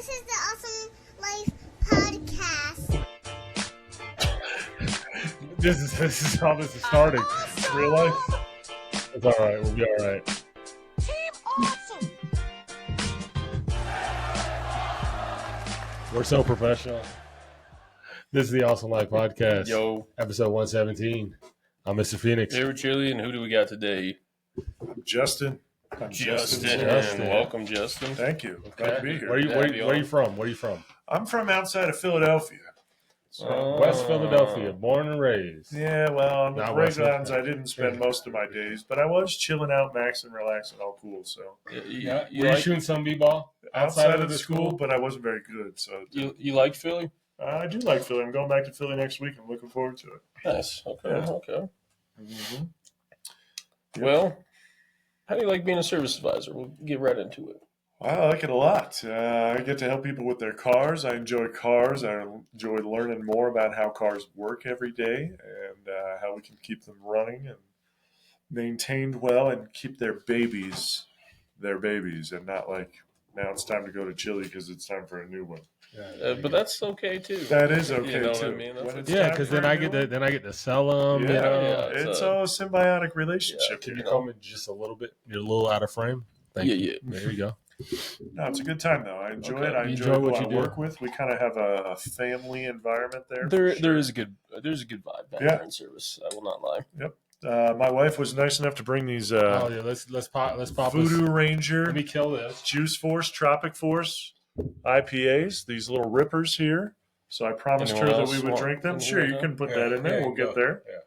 This is the Awesome Life Podcast. This is how this is starting. Awesome. Real life? It's all right. We'll be all right. Team Awesome. We're so professional. This is the Awesome Life Podcast. Yo, Episode 117. I'm Mr. Phoenix. hey, Chili, and who do we got today? Justin. Justin. Welcome, Justin. Thank you. Glad to be here. Where are you from? Where are you from? I'm from outside of Philadelphia. West Philadelphia, born and raised. Yeah, well, on the Not parade West grounds, I Philadelphia. didn't spend most of my days, but I was chilling out, maxing, relaxing, all cool. So You Were you shooting some b-ball outside of the school, but I wasn't very good. So you like Philly? I do like Philly. I'm going back to Philly next week. I'm looking forward to it. Nice. Okay. Yeah. Okay. Mm-hmm. Well, how do you like being a service advisor? We'll get right into it. I like it a lot. I get to help people with their cars. I enjoy cars. I enjoy learning more about how cars work every day and how we can keep them running and maintained well and keep their babies, and not like now it's time to go to Chile because it's time for a new one. But that's okay too. That is okay You know too. what I mean? That's When it's Yeah, time because for then a I new get one, to sell them. Yeah, You know? yeah. it's a symbiotic relationship. Can here. you come in just a little bit? You're a little out of frame. Thank Yeah, you. yeah. There you go. No, it's a good time though. I enjoy Okay. it. I You enjoy enjoy who what I you do. work with. We kind of have a family environment there. There's a good vibe down Yeah. there in service. I will not lie. My wife was nice enough to bring these Oh yeah, let's pop Voodoo this. Ranger, Let me kill this. Juice Force, Tropic Force IPAs. These little rippers here. So I promised Anyone her that else we would want- drink them. anyone Sure, you want can put Yeah, that in there. yeah, We'll go. get there. Yeah.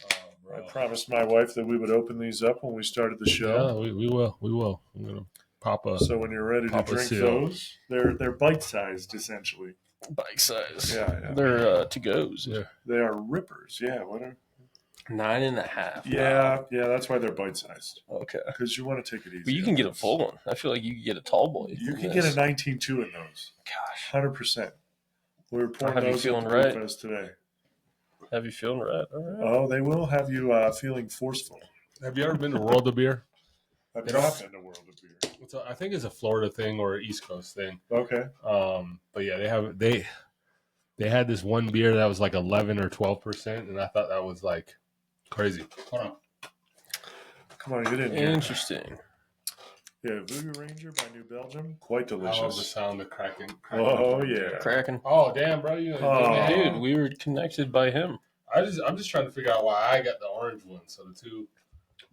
Oh, I bro. promised my wife that we would open these up when we started the Yeah, show. we will. I'm gonna pop a. So when you're ready to Papa drink seal. those, they're bite sized essentially. Bike size. Yeah. They're to goes. Yeah. They are rippers. Yeah. What are? 9.5. Yeah. That's why they're bite sized Okay. because you want to take it easy. But you can get a full one. I feel like you can get a tall boy. You from can this. get a 19.2 in those. Gosh. 100%. We were pouring Have you those feeling at the right? Brew Fest today. Have you feeling right? All right. Oh, they will have you feeling forceful. Have you ever been to World of Beer? I've They don't- not been to World of Beer. I think it's a Florida thing or an East Coast thing. Okay. But yeah, they had this one beer that was like 11 or 12%, and I thought that was like crazy. Hold on. Come on, get in here. Interesting. Yeah, Voodoo Ranger by New Belgium. Quite I love the delicious. sound of cracking. Oh, yeah. Cracking. Oh damn, bro! You Oh. Dude, we were connected by him. I'm just trying to figure out why I got the orange one. So the two.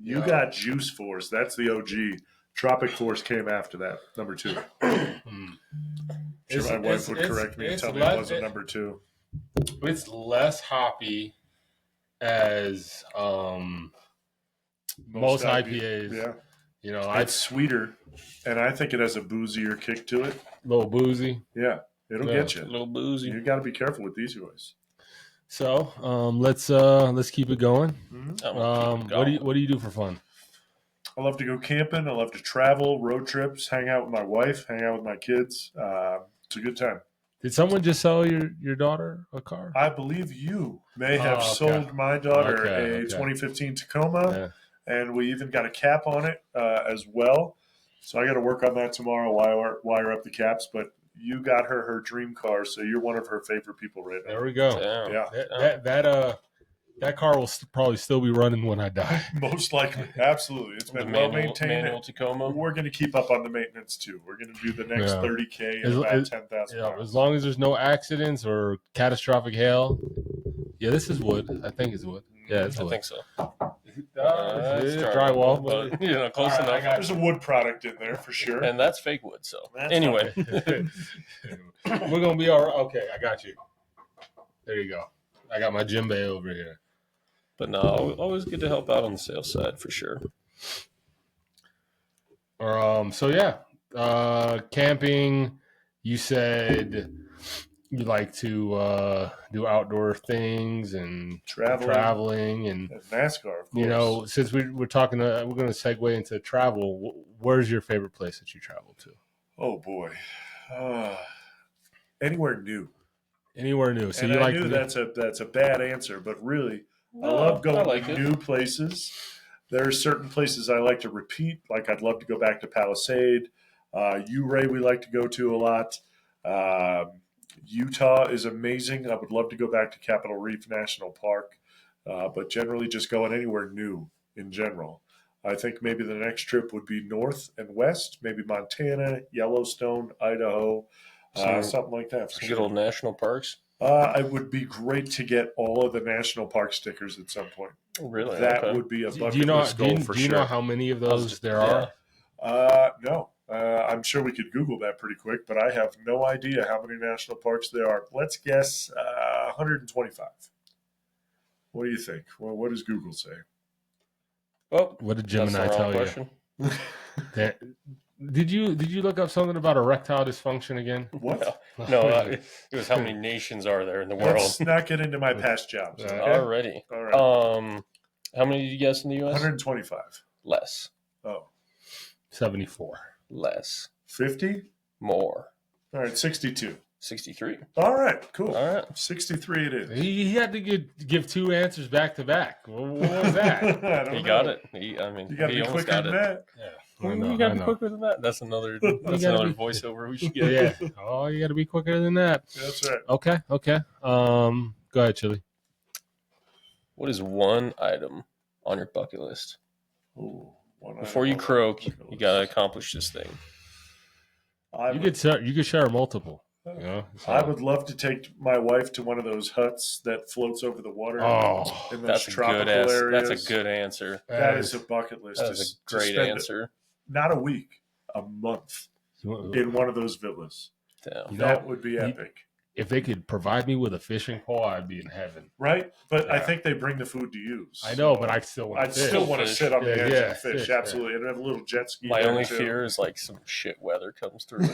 You got Juice Force. That's the OG. Tropic Force came after that, number 2. Sure, my wife would correct me and tell me it wasn't number 2. It's less hoppy as most IPAs. Yeah. You know, It's sweeter, and I think it has a boozier kick to it. little boozy. Yeah, it'll Yeah. get A you. little boozy. You got to be careful with these guys. So let's keep it going. What do you do for fun? I love to go camping. I love to travel, road trips, hang out with my wife, hang out with my kids. It's a good time. Did someone just sell your daughter a car? I believe you may have Oh, okay. sold my daughter Okay, a okay. 2015 Tacoma, Yeah. and we even got a cap on it as well. So I got to work on that tomorrow, wire up the caps. But you got her dream car, so you're one of her favorite people right now. There we go. Damn. Yeah. That car will probably still be running when I die. Most likely. Absolutely. It's The been well manual maintained. Tacoma. We're going to keep up on the maintenance, too. We're going to do the next Yeah. 30K Is- in about is- 10,000 Yeah, miles. as long as there's no accidents or catastrophic hail. Yeah, this is wood. I think it's wood. Yeah, it's I wood. think so. It's It's drywall. but close All right, I enough. got There's a wood product in there for sure. And that's fake wood. So That's anyway, We're gonna be all right. Okay, I got you. There you go. I got my djembe over here. but no, always good to help out on the sales side for sure. So yeah, camping. You said you like to do outdoor things and traveling and NASCAR, of course. you know, since we're talking, we're going to segue into travel. Where's your favorite place that you travel to? Oh boy, anywhere new. Anywhere new. So And you I like knew that's a bad answer, but really, I love going like to it. new places. There are certain places I like to repeat. Like I'd love to go back to Palisade. Ouray we like to go to a lot. Utah is amazing. I would love to go back to Capitol Reef National Park, but generally just going anywhere new in general. I think maybe the next trip would be north and west, maybe Montana, Yellowstone, Idaho, something like that. For Some sure. good old national parks. It would be great to get all of the national park stickers at some point. Really? That Okay. would be a Do bucket you know? list goal for Do you sure. know how many of those there yeah. are? No. I'm sure we could Google that pretty quick, but I have no idea how many national parks there are. Let's guess 125. What do you think? Well, what does Google say? Oh, What did that's Gemini the wrong tell question. you? Did you look up something about erectile dysfunction again? What? No, it was how many nations are there in the world Let's not get into my past jobs. Okay? already. All right. How many did you guess in the U.S.? 125. Less. Oh. 74. Less. 50? More. All right, 62. 63. All right, cool. All right. 63 it is. He had to give two answers back to back. What was that? I don't He know. got it. You got to he be almost quicker got than it. that. Yeah, I You know. got I to be know. quicker than that. That's another gotta be- voiceover we should get. Yeah. Oh, you got to be quicker than that. That's right. Okay. Go ahead, Chili. What is one item on your bucket list? Ooh, Before you croak, you got to accomplish this thing. You could share multiple. You know, so. I would love to take my wife to one of those huts that floats over the water Oh, in those That's a tropical good areas. That's a good answer. That is a bucket list. That is a great answer. Not a week, a month in one of those villas. Damn. You know, That would be epic. if they could provide me with a fishing pole, I'd be in heaven. Right? But I Yeah. think they bring the food to use. I know, but I still want I'd to fish. still want to Fish. sit on the Yeah, edge yeah, and fish, fish, absolutely. And have a little jet ski. My there, only too. fear is like some shit weather comes through.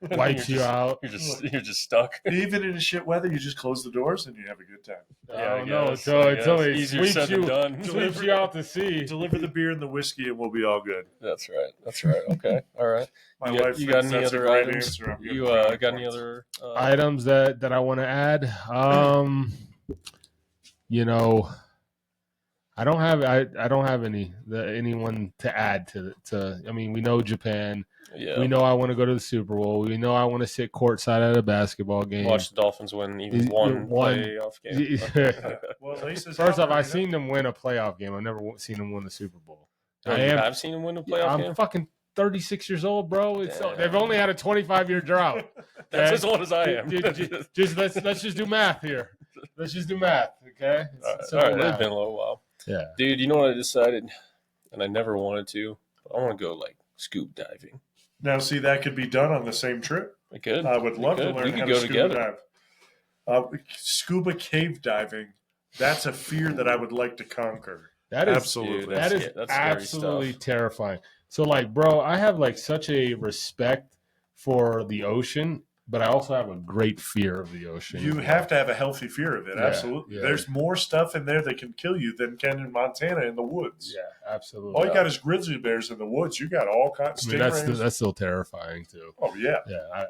Wipes you out. You're just stuck. Even in shit weather, you just close the doors and you have a good time. Oh, I no, guess, so I it's guess. only Easier sweeps said than you, done. sweeps you out to sea. Deliver the beer and the whiskey and we'll be all good. That's right. Okay. All right. My You got- wife you got thinks any that's a other great items? answer. I'm You giving brownie got any points. other Items that I want to add. You know, I don't have anyone to add to. I mean, we know Japan. Yeah. We know I want to go to the Super Bowl. We know I want to sit courtside at a basketball game. Watch the Dolphins win even Is- one one- playoff game. Well, Lisa's First off, helping, I've you know? seen them win a playoff game. I've never seen them win the Super Bowl. I've seen him win a playoff I'm game. fucking 36 years old, bro. Damn. They've only had a 25-year drought. That's Okay? as old as I am. Just let's just do math here. Let's just do math, okay? All right. It's been a little while. Yeah. Dude, you know what I decided? And I never wanted to. But I want to go like scuba diving. Now, see, that could be done on the same trip. I could. I would love to We learn could how go to scuba together. dive. Scuba cave diving, that's a fear that I would like to conquer. That is Absolutely. that is that's scary absolutely stuff. terrifying. So like, bro, I have like such a respect for the ocean, but I also have a great fear of the ocean. You have to have a healthy fear of it. Yeah, Absolutely. yeah. There's more stuff in there that can kill you than can in Montana in the woods. Yeah, absolutely. All you got is grizzly bears in the woods. You got all kinds of I mean, stingrays. that's still terrifying too. Oh, yeah. Yeah,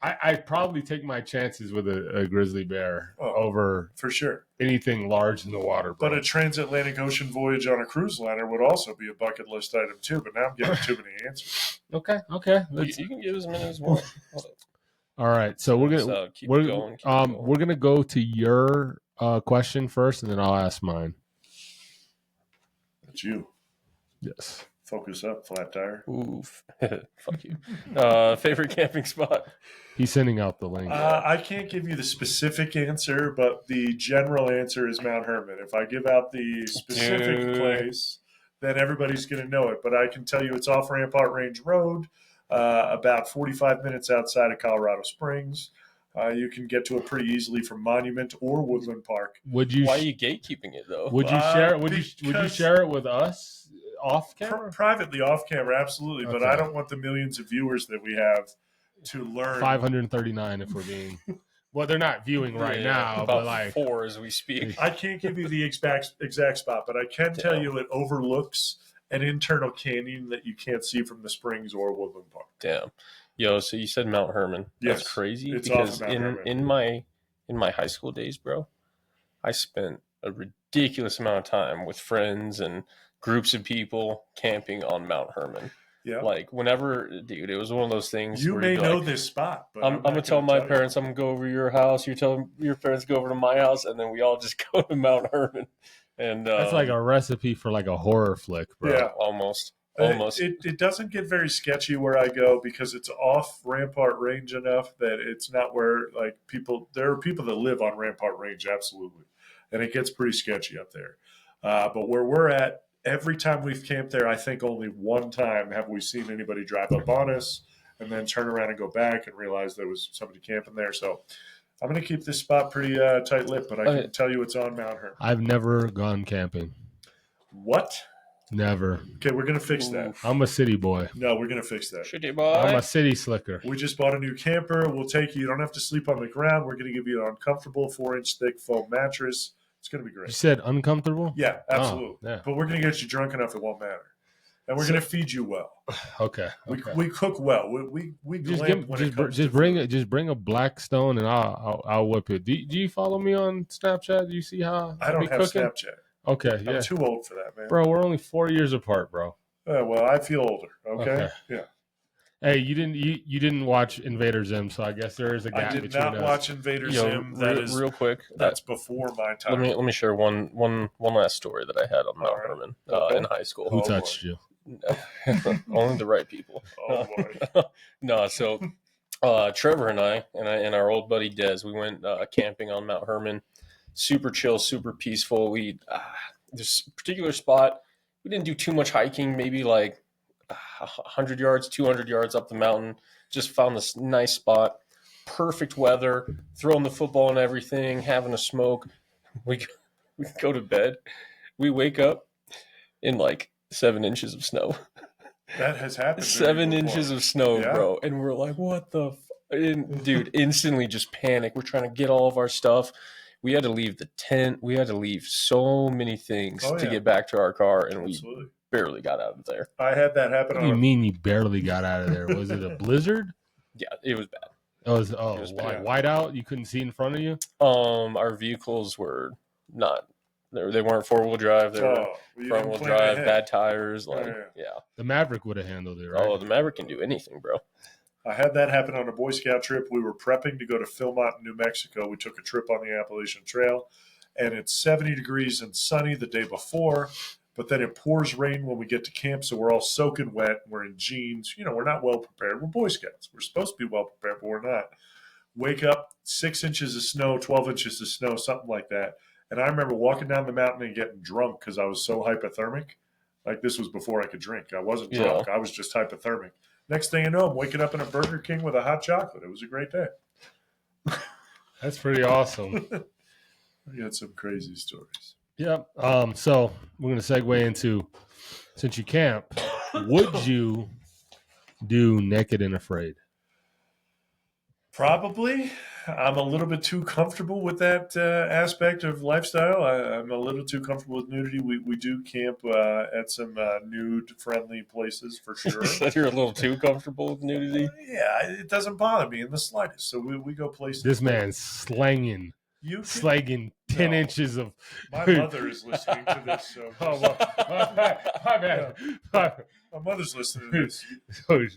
I'd probably take my chances with a grizzly bear over For sure. anything large in the water, bro. But a transatlantic ocean voyage on a cruise liner would also be a bucket list item, too. But now I'm giving too many answers. Okay. You can give as many as one. All right, so we're gonna So keep we're going. Keep going. we're gonna go to your question first, and then I'll ask mine. That's you. Yes. Focus up, flat tire. Oof. Fuck you. Favorite camping spot? He's sending out the link. I can't give you the specific answer, but the general answer is Mount Hermon. If I give out the specific Dude. place, then everybody's going to know it. But I can tell you it's off Rampart Range Road, about 45 minutes outside of Colorado Springs. You can get to it pretty easily from Monument or Woodland Park. Would you Why are you gatekeeping it though? would you share would you because- share it with us off camera? Privately off camera, absolutely. But Okay. I don't want the millions of viewers that we have to learn. 539 if we're being well, they're not viewing right Yeah, now, about but like 4 as we speak. I can't give you the exact spot, but I can tell you it overlooks an internal canyon that you can't see from the Springs or Woodland Park. Damn. Yo, so you said Mount Hermon. That's Yes, crazy it's because off of Mount in my high school days, bro, I spent a ridiculous amount of time with friends and groups of people camping on Mount Hermon. Yeah. Like whenever, dude, it was one of those things. You where may you'd be know like, this spot, but I'm not gonna tell my you. parents I'm gonna go over to your house. You tell your parents to go over to my house, and then we all just go to Mount Herman. And That's like a recipe for like a horror flick, bro. Yeah. almost. It doesn't get very sketchy where I go because it's off Rampart Range enough that it's not where like there are people that live on Rampart Range, absolutely. And it gets pretty sketchy up there. But where we're at, every time we've camped there, I think only one time have we seen anybody drive up on us and then turn around and go back and realize there was somebody camping there. So I'm going to keep this spot pretty tight-lipped, but I can tell you it's on Mount Herman. I've never gone camping. What? Never. Okay, we're going to fix that. I'm a city boy. No, we're going to fix that. Shitty boy. I'm a city slicker. We just bought a new camper. We'll take you. You don't have to sleep on the ground. We're going to give you an uncomfortable 4-inch thick foam mattress. It's going to be You great. said uncomfortable? Yeah, absolutely. Oh, yeah. But we're going to get you drunk enough it won't matter. And we're going to feed you well. Okay. We cook well. We just bring a Blackstone and I'll whip it. Do you follow me on Snapchat? Do you see how I don't be have cooking? Snapchat. Okay, yeah. I'm too old for that, man. Bro, we're only 4 years apart, bro. Well, I feel older. Okay? Okay. Yeah. Hey, you didn't watch Invader Zim, so I guess there is a gap I did between not us. watch Invader Zim. Real quick. That's before my time. Let me share one last story that I had on Mount Herman in high school. Who touched you? Only the right people. Oh boy. No, so Trevor and I and our old buddy Dez, we went camping on Mount Herman. Super chill, super peaceful. We this particular spot, we didn't do too much hiking. Maybe like 100 yards, 200 yards up the mountain. Just found this nice spot. Perfect weather. Throwing the football and everything. Having a smoke. We go to bed. We wake up in like 7 inches of snow. That has happened. 7 inches of snow, Yeah. bro. And we're like, what the dude, instantly just panic. We're trying to get all of our stuff. We had to leave the tent. We had to leave so many things to get back to our car, and Absolutely. we barely got out of there. I had that happen. What do you mean you barely got out of there? Was it a blizzard? Yeah, it was bad. It was bad. white out? You couldn't see in front of you? Our vehicles were not. They weren't 4-wheel drive. They were front-wheel drive, bad tires. Yeah. The Maverick would have handled it, right? Oh, the Maverick can do anything, bro. I had that happen on a Boy Scout trip. We were prepping to go to Philmont, New Mexico. We took a trip on the Appalachian Trail, and it's 70 degrees and sunny the day before, but then it pours rain when we get to camp, so we're all soaking wet. We're in jeans. We're not well prepared. We're Boy Scouts. We're supposed to be well prepared, but we're not. Wake up, 6 inches of snow, 12 inches of snow, something like that. And I remember walking down the mountain and getting drunk because I was so hypothermic. Like, this was before I could drink. I wasn't drunk. I was just hypothermic. Next thing you know, I'm waking up in a Burger King with a hot chocolate. It was a great day. That's pretty awesome. We had some crazy stories. Yep. So we're going to segue into, since you camp, would you do Naked and Afraid? Probably. I'm a little bit too comfortable with that aspect of lifestyle. I'm a little too comfortable with nudity. We do camp at some nude-friendly places for sure. Said you're a little too comfortable with nudity? Yeah, it doesn't bother me in the slightest. So we go places. This man's slanging 10 inches of. My mother is listening to this. So my bad. My mother's listening to this.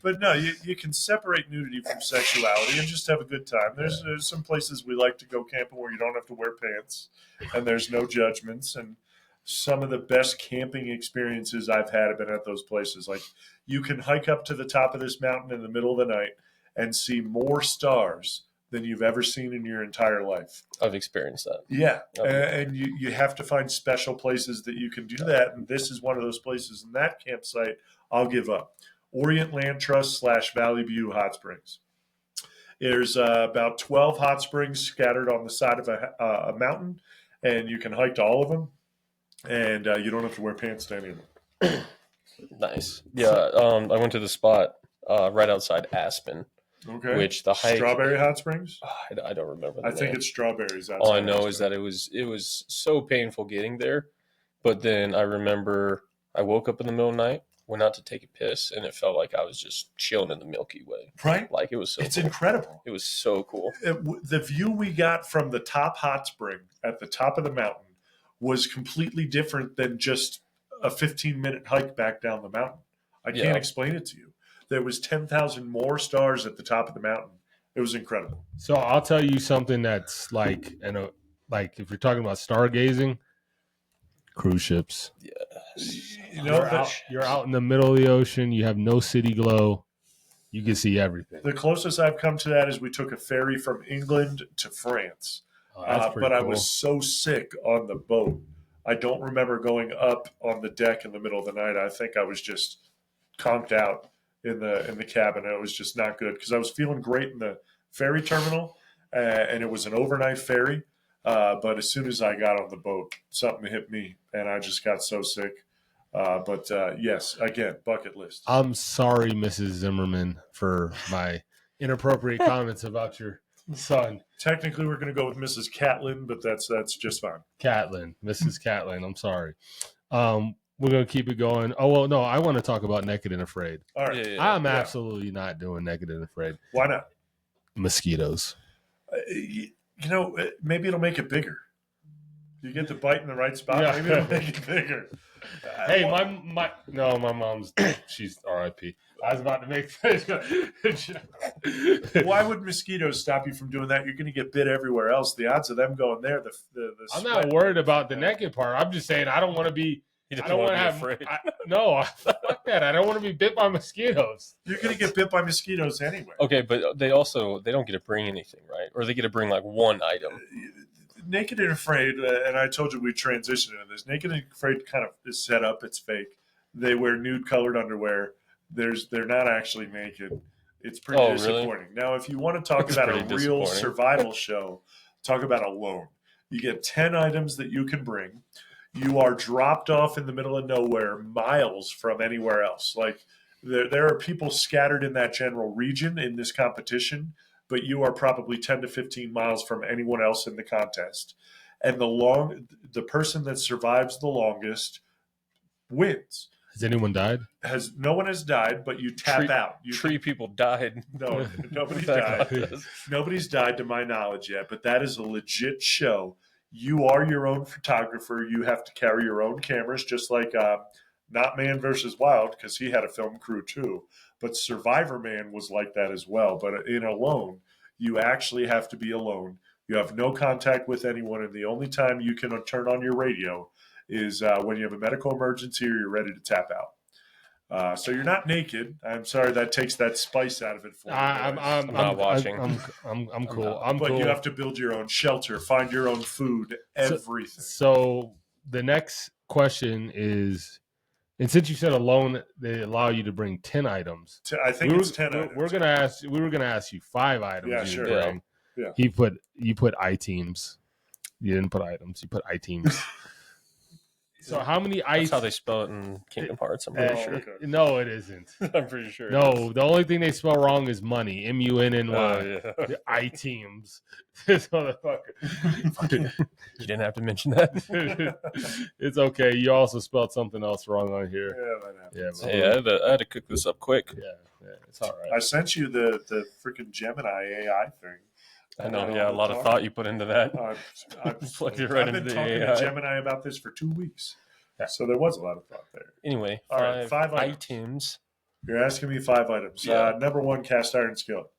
But no, you can separate nudity from sexuality and just have a good time. There's some places we like to go camping where you don't have to wear pants and there's no judgments. And some of the best camping experiences I've had have been at those places. Like, you can hike up to the top of this mountain in the middle of the night and see more stars than you've ever seen in your entire life. I've experienced that. Yeah, and you have to find special places that you can do that, and this is one of those places. In that campsite, I'll give up. Orient Land Trust / Valley View Hot Springs. There's about 12 hot springs scattered on the side of a mountain, and you can hike to all of them, and you don't have to wear pants to any of them. Nice. Yeah, I went to the spot right outside Aspen. Okay. Which the hike, Strawberry Hot Springs? I don't remember. I think it's strawberries. All I know is that it was so painful getting there, but then I remember I woke up in the middle of the night, went out to take a piss, and it felt like I was just chilling in the Milky Way. Right? Like, it was so. It's cool. incredible. It was so cool. The view we got from the top hot spring at the top of the mountain was completely different than just a 15-minute hike back down the mountain. I Yeah. can't explain it to you. There was 10,000 more stars at the top of the mountain. It was incredible. So I'll tell you something that's like, like if you're talking about stargazing, cruise ships. You know, You're out in the middle of the ocean. You have no city glow. You can see everything. the closest I've come to that is we took a ferry from England to France. Oh, that's pretty But I cool. was so sick on the boat. I don't remember going up on the deck in the middle of the night. I think I was just conked out in the cabin. It was just not good because I was feeling great in the ferry terminal, and it was an overnight ferry. But as soon as I got on the boat, something hit me, and I just got so sick. But yes, again, bucket list. I'm sorry, Mrs. Zimmerman, for my inappropriate comments about your son, Technically, we're going to go with Mrs. Catlin, but that's just fine. Catlin. Mrs. Catlin, I'm sorry. We're going to keep it going. Oh, well, no, I want to talk about Naked and Afraid. All right. I'm absolutely not doing Naked and Afraid. Why not? Mosquitoes. Maybe it'll make it bigger. You get the bite in the right spot. Yeah. Maybe it'll make it bigger. Hey, my mom's, she's R.I.P. I was about to make. Why would mosquitoes stop you from doing that? You're going to get bit everywhere else. The odds of them going there, I'm not worried about the naked part. I'm just saying I don't want to be. He I doesn't don't want want to to be have. afraid. No, fuck that. I don't want to be bit by mosquitoes. You're going to get bit by mosquitoes anyway. Okay, but they don't get to bring anything, right? Or they get to bring like one item. Naked and Afraid, and I told you we transitioned into this. Naked and Afraid kind of is set up. It's fake. They wear nude colored underwear. They're not actually naked. It's pretty disappointing. Really? Now, if you want to talk about a real survival show, talk about Alone. You get 10 items that you can bring. You are dropped off in the middle of nowhere, miles from anywhere else. Like there are people scattered in that general region in this competition, but you are probably 10 to 15 miles from anyone else in the contest. And the person that survives the longest wins. Has anyone died? No one has died, but you tap out. Three people died. No, nobody's That died. Nobody's died to my knowledge yet, but that is a legit show. You are your own photographer. You have to carry your own cameras, just like not Man versus Wild, because he had a film crew too. But Survivor Man was like that as well. But in Alone, you actually have to be alone. You have no contact with anyone, and the only time you can turn on your radio is when you have a medical emergency or you're ready to tap out. So you're not naked. I'm sorry that takes that spice out of it for you. I'm not watching. I'm cool. But cool. you have to build your own shelter, find your own food, everything. So the next question is, and since you said Alone, they allow you to bring 10 items. I think it's 10 items. We were gonna ask you 5 items. Yeah, you sure. Bring. Yeah. You put I-teams. You didn't put items. You put I-teams. So how many That's how they spell it in Kingdom Hearts. I'm pretty sure. Okay. No, it isn't. I'm pretty sure. No, the only thing they spell wrong is money. M-U-N-N-Y. Oh, yeah. The I-teams. This motherfucker. You didn't have to mention that. It's okay. You also spelled something else wrong on here. Yeah, that happens. Yeah, Hey, I had to cook this up quick. Yeah, it's all right. I sent you the freaking Gemini AI thing. I know. Yeah, a lot of thought you put into that. I've Plugged it right been into the talking AI. to Gemini about this for 2 weeks. Yeah. So there was a lot of thought there. Anyway, All right, 5 items. items. You're asking me 5 items. Yeah. Number 1, cast iron skillet.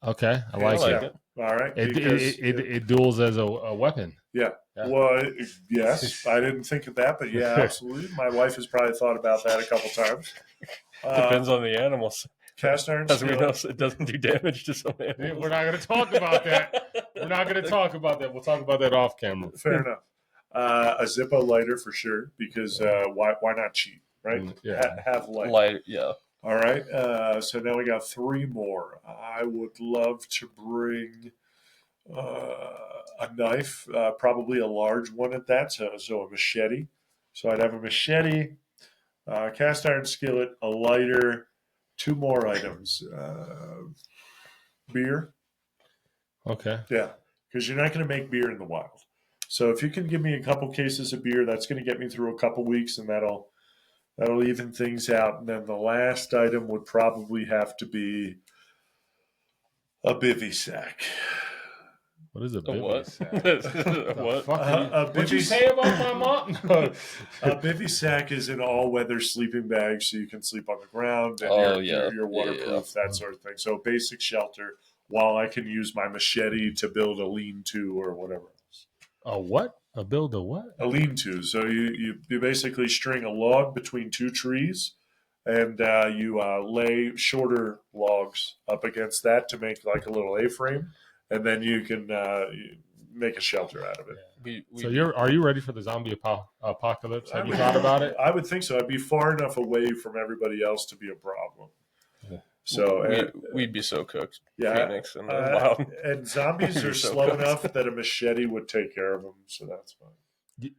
Okay, I Yeah, like I it. like it. All right. It duels as a weapon. Yeah. Yeah. Well, yes, I didn't think of that, but yeah, absolutely. My wife has probably thought about that a couple times. Depends on the animals. Cast iron As we know, skillet. it doesn't do damage to some animals. We're not going to talk about that. We're not going to talk about that. We'll talk about that off camera. Fair enough. A Zippo lighter for sure, because why not cheat, right? Yeah. Have light. Light, yeah. All right. So now we got 3 more. I would love to bring a knife, probably a large one at that. So a machete. So I'd have a machete, cast iron skillet, a lighter, 2 more items. Beer. Okay. Yeah, because you're not going to make beer in the wild. So if you can give me a couple cases of beer, that's going to get me through a couple weeks, and that'll even things out. And then the last item would probably have to be a bivy sack. What is a A bivy what? sack? What? Fuck what'd you bivy- say about my mom? No. A bivy sack is an all-weather sleeping bag, so you can sleep on the ground and Oh, you're waterproof, that sort of thing. So basic shelter, while I can use my machete to build a lean-to or whatever else. A what? A build a what? A lean-to. So you basically string a log between two trees, and you lay shorter logs up against that to make like a little A-frame, and then you can make a shelter out of it. So are you ready for the zombie apocalypse? Have you thought about it? I would think so. I'd be far enough away from everybody else to be a problem. Yeah. So we'd be so cooked. yeah, Phoenix and the wild. and zombies You're are so slow cooked. enough that a machete would take care of them. So that's fine.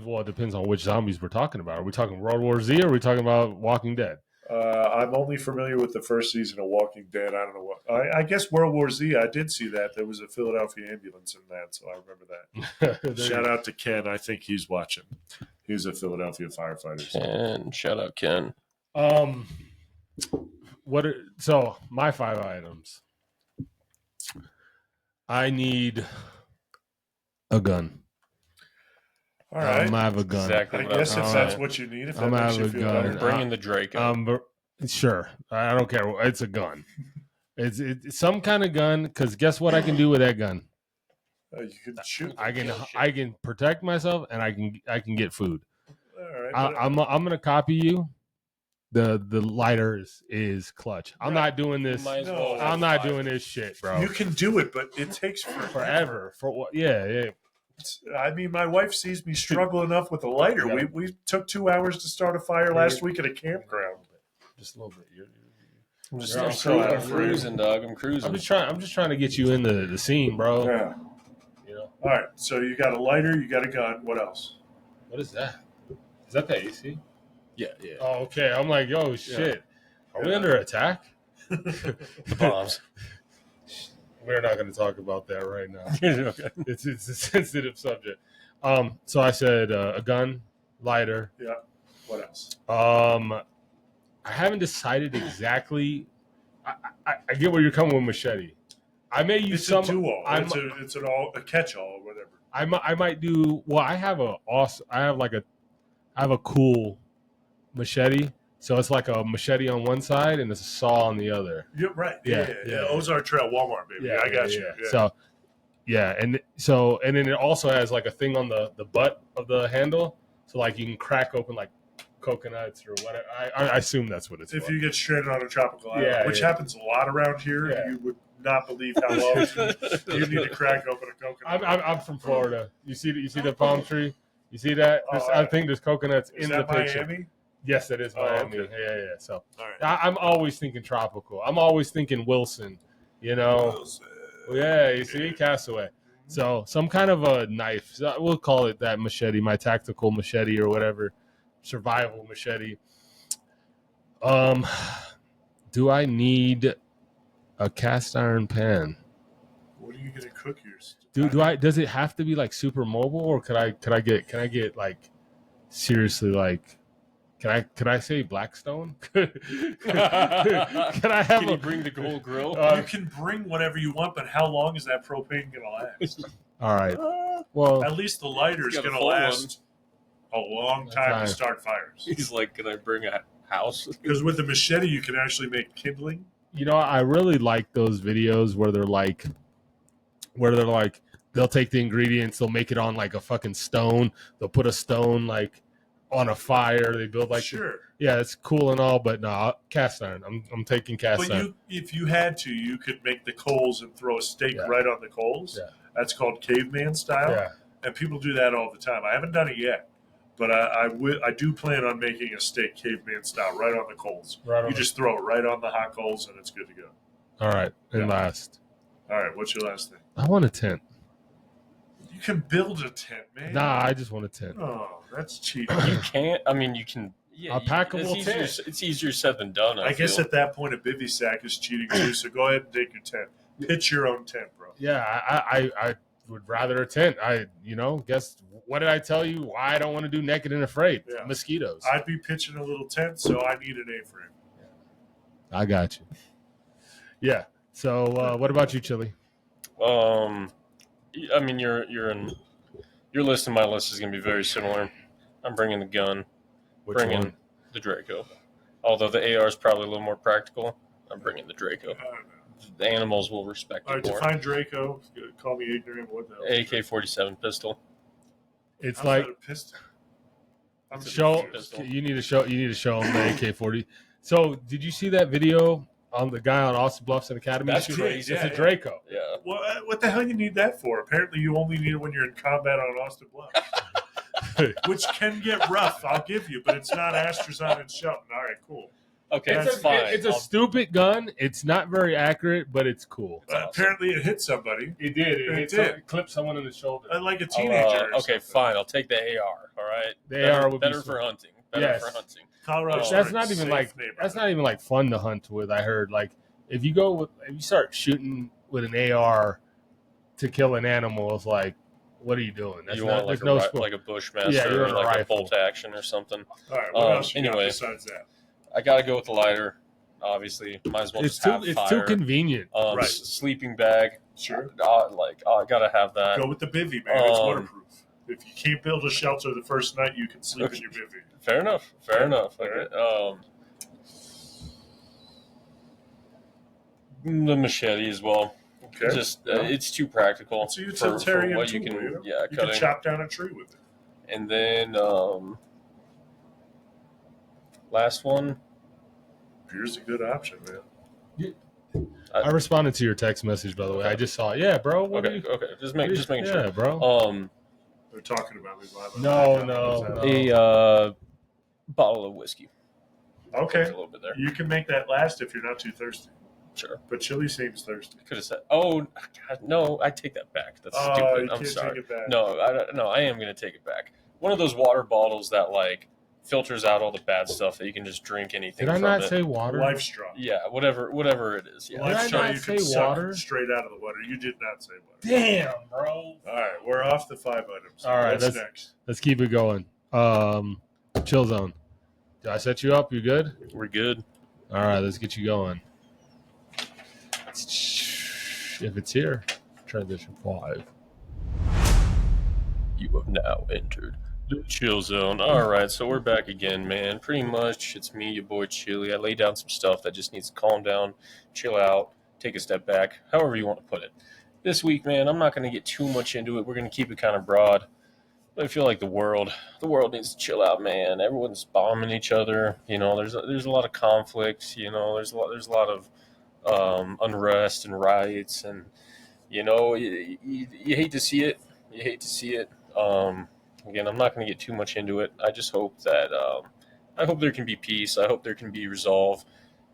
Well, it depends on which zombies we're talking about. Are we talking World War Z or are we talking about Walking Dead? I'm only familiar with the first season of Walking Dead. I don't know what. I guess World War Z. I did see that. There was a Philadelphia ambulance in that, so I remember that. Shout out to Ken. I think he's watching. He's a Philadelphia firefighter. Ken, shout out Ken. So my 5 items. I need a gun. All right. I'm gonna have a gun. Exactly. I what guess I if was that's saying. what you need, if that I'm makes out you of a feel gun. better. I'm bringing the Draco. Sure. I don't care. It's a gun. It's some kind of gun. Because guess what I can do with that gun? You can shoot. I can protect myself and I can get food. All right. I'm gonna copy you. The lighter is clutch. I'm not doing this. Might as No, well have I'm not 5. doing this shit, bro. you can do it, but it takes forever. For what? Yeah. I mean, my wife sees me struggle enough with a lighter. Yeah. We took 2 hours to start a fire last week at a campground. Just a little bit. I'm just You're I'm so out of cruising, dog. I'm cruising. I'm just trying to get you into the scene, bro. Yeah. You know All right. So you got a lighter. You got a gun. What else? what is that? Is that the AC? Yeah. Oh, okay. I'm like, yo, shit. Are we Yeah. under attack? The bombs. We're not going to talk about that right now. Okay. It's a sensitive subject. So I said a gun, lighter. Yeah. What else? I haven't decided exactly. I get where you're coming with machete. I may use It's some. a do-all. I'm- It's a catch-all, or whatever. I might do. Well, I have a cool machete. So it's like a machete on one side and it's a saw on the other. You're right. Yeah. Ozark Trail, Walmart, baby. I got you. Yeah. So, and then it also has like a thing on the butt of the handle, so like you can crack open like coconuts or whatever. I assume that's what it's If for. you get stranded on a tropical island, which happens a lot around here, you would not believe how often you need to crack open a coconut. I'm from Florida. You see the palm tree? You see that? I think there's coconuts Is in the that picture. Miami? Yes, it is Miami. Okay. Yeah. So All right. I'm always thinking tropical. I'm always thinking Wilson. You know. Yeah, you see, Castaway. So some kind of a knife. So we'll call it that machete, my tactical machete or whatever, survival machete. Do I need a cast iron pan? What are you gonna cook yours? Does it have to be like super mobile, or can I get like seriously like? Can I say Blackstone? Can I have Can you bring the gold grill? You can bring whatever you want, but how long is that propane gonna last? All right. Well, At least the lighter is You got a gonna full last a long time to start fires. He's like, can I bring a house? Because with the machete, you can actually make kindling. you know, I really like those videos where they're like, they'll take the ingredients, they'll make it on like a fucking stone. They'll put a stone like on a fire. They build like, Sure. yeah, it's cool and all, but no, cast iron. I'm taking cast But iron. if you had to, you could make the coals and throw a steak Yeah. right on the coals. Yeah. That's called caveman style. Yeah. And people do that all the time. I haven't done it yet, but I do plan on making a steak caveman style right on the coals. Right on You the- just throw it right on the hot coals and it's good to go. All right. And Yeah. last, All right, what's your last thing? I want a tent. You can build a tent, man. Nah, I just want a tent. Oh, that's cheating. You can't. I mean, you can. Yeah, A packable it's tent. It's easier said than done. I guess feel. at that point, a bivy sack is cheating too. So go ahead and take your tent. Pitch your own tent, bro. Yeah, I would rather a tent. Guess what did I tell you? Why I don't want to do naked and afraid? Yeah. Mosquitoes. I'd be pitching a little tent, so I need an A-frame. I got you. Yeah. So what about you, Chili? I mean, your list and my list is going to be very similar. I'm bringing the gun, Which bringing one? the Draco. Although the AR is probably a little more practical, I'm bringing the Draco. The animals will respect All it right, more. define Draco. Call me ignorant. What the hell? AK-47 pistol. It's How's like that a pistol? I'm show. confused. You need to show them the AK-40. So, did you see that video on the guy on Austin Bluffs and Academy? That's Street? crazy. It's Yeah, a yeah. Draco. Yeah. Well, what the hell you need that for? Apparently, you only need it when you're in combat on Austin Bluffs, which can get rough. I'll give you, but it's not Astrazon and Shelton. All right, cool. Okay, It's that's a, fine. It's a stupid gun. It's not very accurate, but it's cool. awesome. Apparently, it hit somebody, It did. It clipped someone in the shoulder. like a I'll, teenager. or okay, something. fine. I'll take the AR. All right. The AR would be better for hunting. Better Yes. for hunting. Colorado. That's That's Springs, not even safe like neighborhood. fun to hunt with. I heard like if you start shooting with an AR to kill an animal, it's like, what are you doing? That's You not, want there's no sport. like a Bushmaster Yeah, you're or on a like a rifle. bolt action or something. All right, what else you got anyway. besides that? I got to go with the lighter. Obviously, might as well It's just too have it's fire. too convenient. Right. Sleeping bag. Sure. I gotta have that. Go with the bivy, man. It's Um, waterproof. If you can't build a shelter the first night, you can sleep in your bivy. Fair enough. All Okay. The machete as well. Okay. Just it's too practical It's a for utilitarian what tool. you can. You know? Yeah, You can cutting. chop down a tree with it. And then last one. Beer's a good option, man. I responded to your text message, by the way. I just saw it. Yeah, bro. What Okay. Just making yeah, sure. bro. They're talking about me. Live. No. A bottle of whiskey. Okay. A little bit there. You can make that last if you're not too thirsty. Sure. But Chili seems thirsty. Could have said. Oh God, no! I take that back. That's Oh, stupid. you I'm can't sorry. take it back. No, I am going to take it back. One of those water bottles that like filters out all the bad stuff that you can just drink anything Did I from not it. say water? Life straw. Yeah, whatever it is. Yeah. Did I Life straw not you say can suck water? straight out of the water. You did not say water. Damn, bro. All right, we're off the 5 items. All right, What's next? Let's keep it going. Chill zone. Did I set you up? You good? We're good. All right, let's get you going. If it's here, transition 5. You have now entered the chill zone. All right, so we're back again, man. Pretty much, it's me, your boy Chili. I laid down some stuff that just needs to calm down, chill out, take a step back, however you want to put it. This week, man, I'm not going to get too much into it. We're going to keep it kind of broad. But I feel like the world needs to chill out, man. Everyone's bombing each other. You know, there's a lot of conflict. You know, there's a lot of unrest and riots, and you know, you hate to see it. You hate to see it. Again, I'm not going to get too much into it. I just hope that I hope there can be peace. I hope there can be resolve,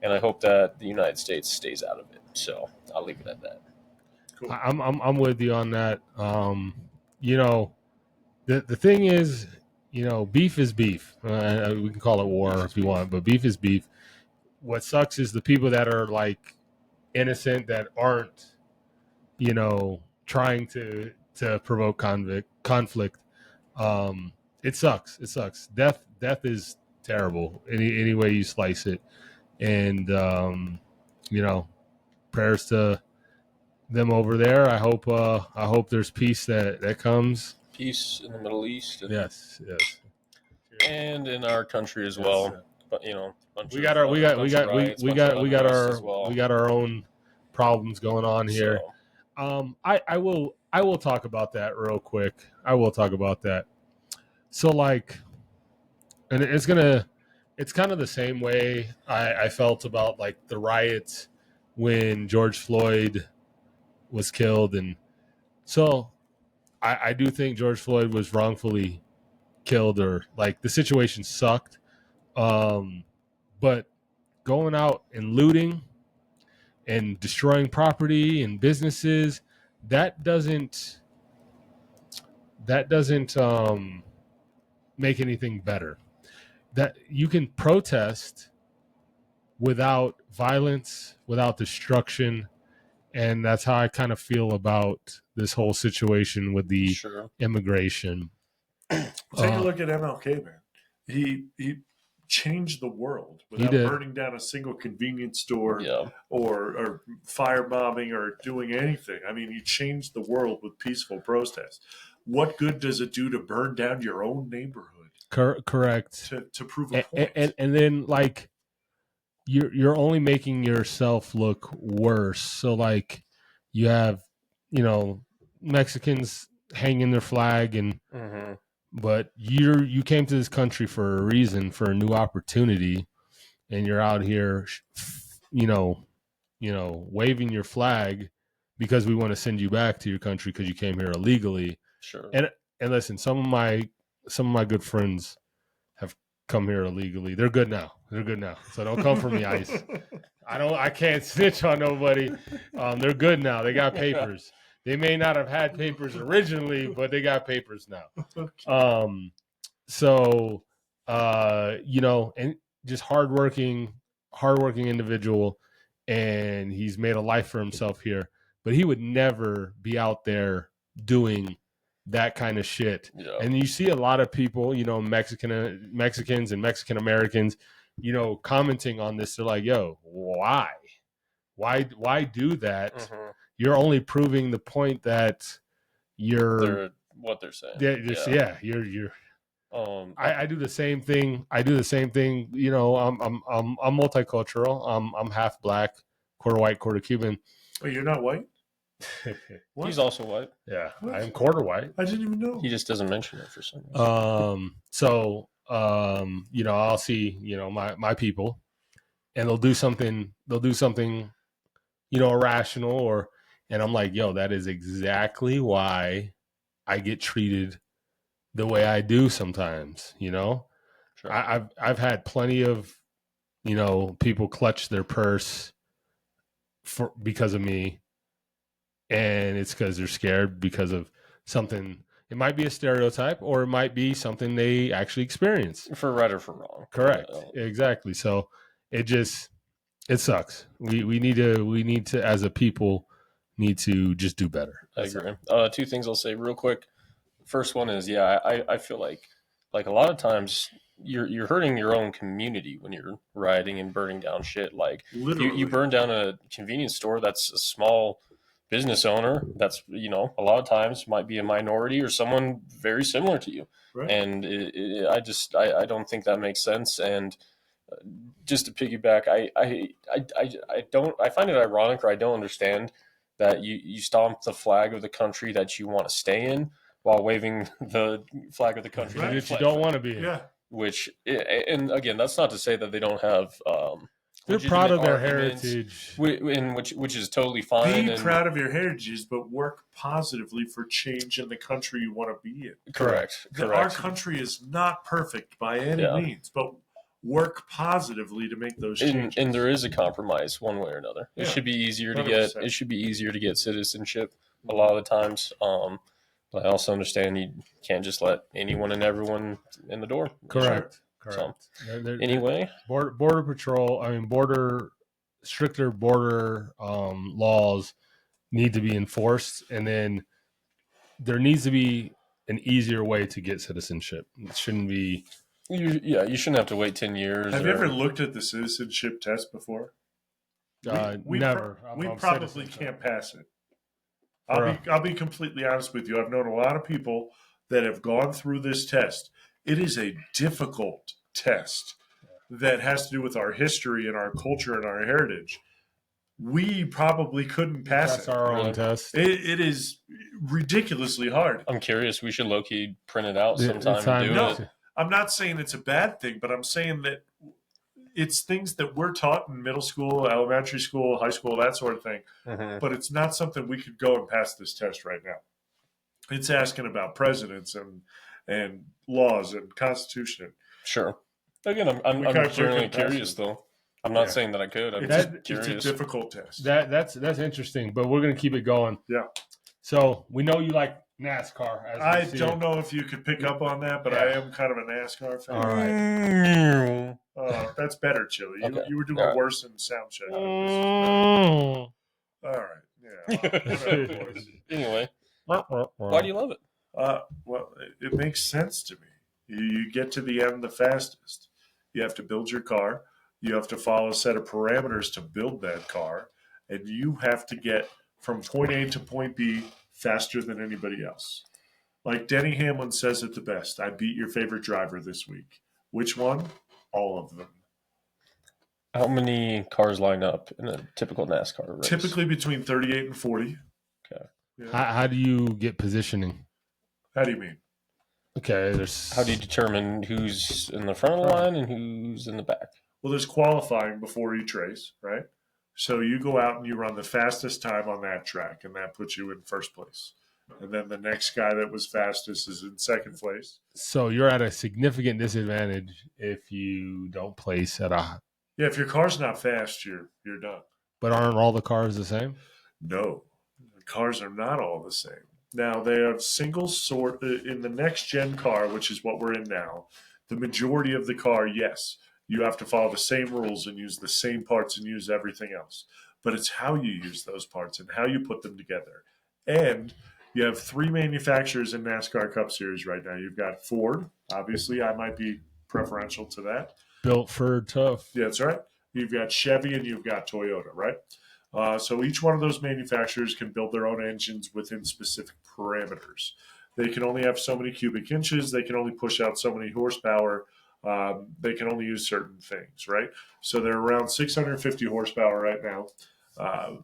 and I hope that the United States stays out of it. So I'll leave it at that. Cool. I'm with you on that. You know, the thing is, you know, beef is beef. We can call it war if you want, but beef is beef. What sucks is the people that are like innocent, that aren't, you know, trying to provoke conflict. It sucks. Death is terrible any way you slice it, and you know, prayers to them over there. I hope there's peace that comes. Peace in the Middle East. Yes. And in our country as well. But you know, We got our own problems going on here. So, I will talk about that real quick. I will talk about that. So like, and it's kind of the same way I felt about like the riots when George Floyd was killed, and so I do think George Floyd was wrongfully killed, or like the situation sucked. But going out and looting and destroying property and businesses, that doesn't make anything better. That you can protest without violence, without destruction, and that's how I kind of feel about this whole situation with the sure. immigration. Take a look at MLK, man. He changed the world He without did. burning down a single convenience store Yeah. or firebombing or doing anything. I mean, he changed the world with peaceful protest. What good does it do to burn down your own neighborhood Correct. to prove a point? And then like you're only making yourself look worse. So like you have, Mexicans hanging their flag but you came to this country for a reason, for a new opportunity, and you're out here waving your flag because we want to send you back to your country because you came here illegally. Sure. And listen, some of my good friends have come here illegally. They're good now. So don't come for me, Ice. I can't snitch on nobody. They're good now. They got papers. They may not have had papers originally, but they got papers now. So and just hardworking individual, and he's made a life for himself here. But he would never be out there doing that kind of shit. Yeah. And you see a lot of people, Mexicans and Mexican Americans, commenting on this. They're like, "Yo, why do that? Mm-hmm. You're only proving the point that you're what they're saying." You're. I do the same thing. I'm multicultural. I'm half black, quarter white, quarter Cuban. Oh, you're not white? What? He's also white. Yeah, What? I'm quarter white. I didn't even know. He just doesn't mention it for some reason. I'll see, my people, and they'll do something, irrational, and I'm like, yo, that is exactly why I get treated the way I do sometimes. Sure. I've had plenty of, people clutch their purse because of me, and it's because they're scared because of something. It might be a stereotype, or it might be something they actually experience. For right or for wrong. Correct. Exactly. So it sucks. We need to, as a people, need to just do better. I agree. Two things I'll say real quick. First one is, I feel like a lot of times you're hurting your own community when you're rioting and burning down shit. Like you burn down a convenience store that's a small business owner that's, a lot of times might be a minority or someone very similar to you. Right. And I don't think that makes sense. And just to piggyback, I find it ironic, or I don't understand that you stomp the flag of the country that you want to stay in while waving the flag of the country that you don't want to be in. Yeah. Which, and again, that's not to say that they don't have. They're proud of their arguments, heritage, which is totally fine. Be proud of your heritage, but work positively for change in the country you want to be in. Correct. Our country is not perfect by any means, but work positively to make those changes. And there is a compromise one way or another. Yeah. It should be easier to 100%. get. It should be easier to get citizenship a lot of the times. But I also understand you can't just let anyone and everyone in the door. Correct. So, anyway, border patrol. Stricter border laws need to be enforced, and then there needs to be an easier way to get citizenship. It shouldn't be. You shouldn't have to wait 10 years. Have you ever looked at the citizenship test before? Never. We probably can't pass it. I'll be completely honest with you. I've known a lot of people that have gone through this test. It is a difficult test that has to do with our history and our culture and our heritage. We probably couldn't pass it. That's our own test. It is ridiculously hard. I'm curious. We should low-key print it out sometime and do it. I'm not saying it's a bad thing, but I'm saying that it's things that we're taught in middle school, elementary school, high school, that sort of thing. Mm-hmm. But it's not something we could go and pass this test right now. It's asking about presidents and laws and constitution. Sure. Again, I'm generally curious, though. I'm not saying that I could. I'm just curious. It's a difficult test. That's interesting, but we're going to keep it going. Yeah. So we know you like NASCAR. I don't know if you could pick up on that, but I am kind of a NASCAR fan. All right. That's better, Chili. You were doing worse in sound check. Mm. All right. Yeah. Anyway, why do you love it? Well, it makes sense to me. You get to the end the fastest. You have to build your car. You have to follow a set of parameters to build that car. And you have to get from point A to point B faster than anybody else. Like Denny Hamlin says it the best, I beat your favorite driver this week. Which one? All of them. How many cars line up in a typical NASCAR race? Typically between 38 and 40. Okay. Yeah. How do you get positioning? How do you mean? Okay, there's How do you determine who's in the front of the line and who's in the back? Well, there's qualifying before each race, right? So you go out and you run the fastest time on that track, and that puts you in first place. And then the next guy that was fastest is in second place. so you're at a significant disadvantage if you don't place at a. Yeah, if your car's not fast, you're done. But aren't all the cars the same? No, the cars are not all the same. Now they have single sort in the next gen car, which is what we're in now. The majority of the car, yes, you have to follow the same rules and use the same parts and use everything else. But it's how you use those parts and how you put them together. And you have three manufacturers in NASCAR Cup Series right now. You've got Ford. Obviously, I might be preferential to that. Built for tough. Yeah, that's right. You've got Chevy and you've got Toyota, right? So each one of those manufacturers can build their own engines within specific parameters. They can only have so many cubic inches. They can only push out so many horsepower. They can only use certain things, right? So they're around 650 horsepower right now.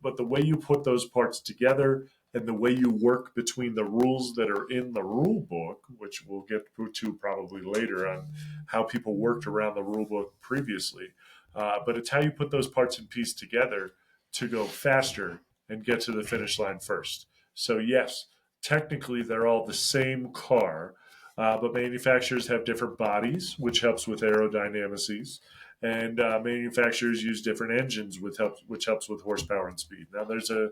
But the way you put those parts together and the way you work between the rules that are in the rule book, which we'll get to probably later on how people worked around the rule book previously, but it's how you put those parts and pieces together to go faster and get to the finish line first. So yes, technically they're all the same car, but manufacturers have different bodies, which helps with aerodynamics, and manufacturers use different engines, which helps with horsepower and speed. Now there's a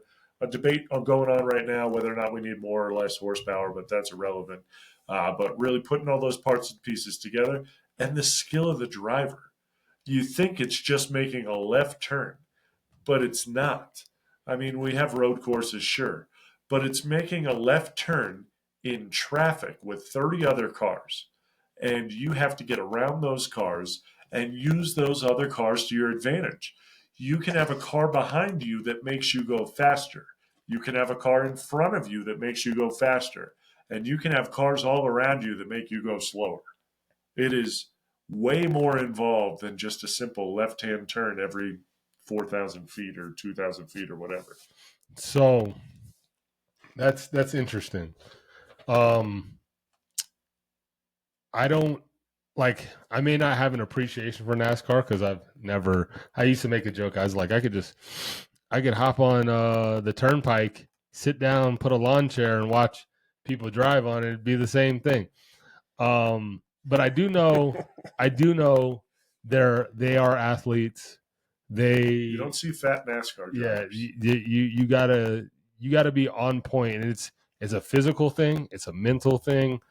debate going on right now whether or not we need more or less horsepower, but that's irrelevant. But really putting all those parts and pieces together and the skill of the driver. You think it's just making a left turn, but it's not. I mean, we have road courses, sure, but it's making a left turn in traffic with 30 other cars. And you have to get around those cars and use those other cars to your advantage. You can have a car behind you that makes you go faster. You can have a car in front of you that makes you go faster. And you can have cars all around you that make you go slower. It is way more involved than just a simple left-hand turn every 4,000 feet or 2,000 feet or whatever. So that's interesting. I don't like. I may not have an appreciation for NASCAR because I've never. I used to make a joke. I was like, I could hop on the turnpike, sit down, put a lawn chair, and watch people drive on it. It'd be the same thing. But I do know they are athletes. You don't see fat NASCAR drivers. Yeah, you gotta be on point, and it's a physical thing, it's a mental thing.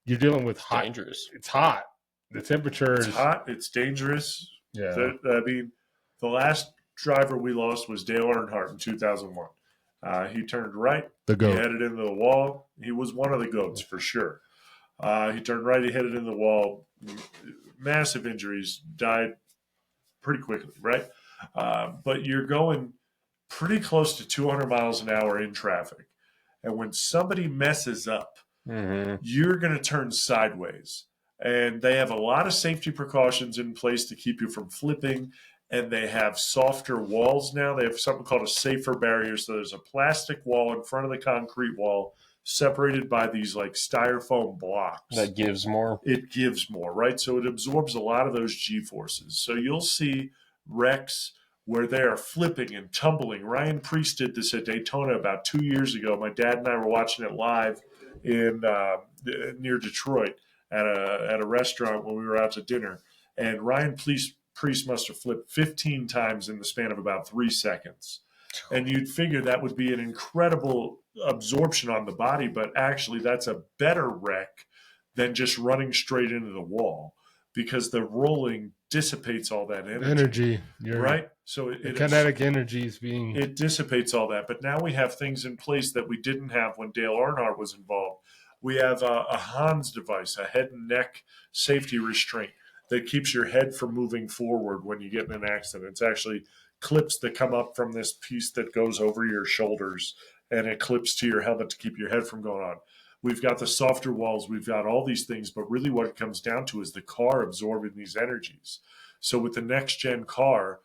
You're dealing with hot. Dangerous. It's hot. The temperature It's is hot. It's dangerous. Yeah. I mean, the last driver we lost was Dale Earnhardt in 2001. He turned right. The goat. He headed into the wall. He was one of the goats for sure. He turned right. He headed into the wall. Massive injuries. Died pretty quickly, right? But you're going pretty close to 200 miles an hour in traffic. And when somebody messes up, you're going to turn sideways. And they have a lot of safety precautions in place to keep you from flipping. And they have softer walls now. They have something called a safer barrier. So there's a plastic wall in front of the concrete wall separated by these like styrofoam blocks. That gives more. It gives more, right? So it absorbs a lot of those G-forces. So you'll see wrecks where they are flipping and tumbling. Ryan Preece did this at Daytona about 2 years ago. My dad and I were watching it live in near Detroit at a restaurant when we were out to dinner. And Ryan Preece must have flipped 15 times in the span of about 3 seconds. And you'd figure that would be an incredible absorption on the body, but actually that's a better wreck than just running straight into the wall because the rolling dissipates all that energy. Right? So the kinetic energy is being... It dissipates all that. But now we have things in place that we didn't have when Dale Earnhardt was involved. We have a Hans device, a head and neck safety restraint that keeps your head from moving forward when you get in an accident. It's actually clips that come up from this piece that goes over your shoulders, and it clips to your helmet to keep your head from going on. We've got the softer walls, we've got all these things, but really what it comes down to is the car absorbing these energies. So with the next gen car,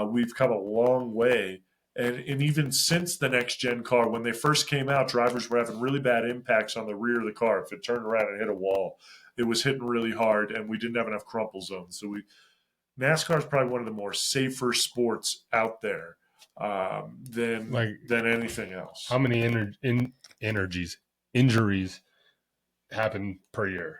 we've come a long way. And even since the next gen car, when they first came out, drivers were having really bad impacts on the rear of the car. If it turned around and hit a wall, it was hitting really hard, and we didn't have enough crumple zones. So NASCAR is probably one of the more safer sports out there than anything else. How many injuries happen per year?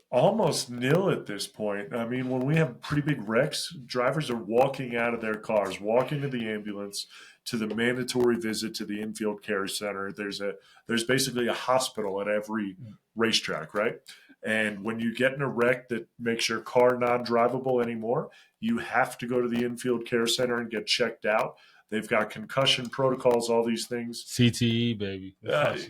Almost nil at this point. I mean, when we have pretty big wrecks, drivers are walking out of their cars, walking to the ambulance, to the mandatory visit to the infield care center. There's basically a hospital at every racetrack, right? And when you get in a wreck that makes your car non-drivable anymore, you have to go to the infield care center and get checked out. They've got concussion protocols, all these things. CTE, baby.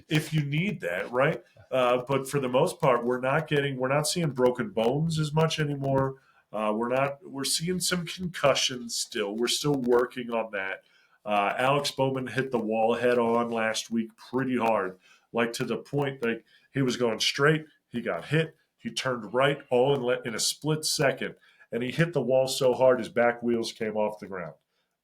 If you need that, right? But for the most part, we're not seeing broken bones as much anymore. We're seeing some concussions still. We're still working on that. Alex Bowman hit the wall head on last week pretty hard, like to the point like he was going straight. He got hit. He turned right all in a split second, and he hit the wall so hard his back wheels came off the ground.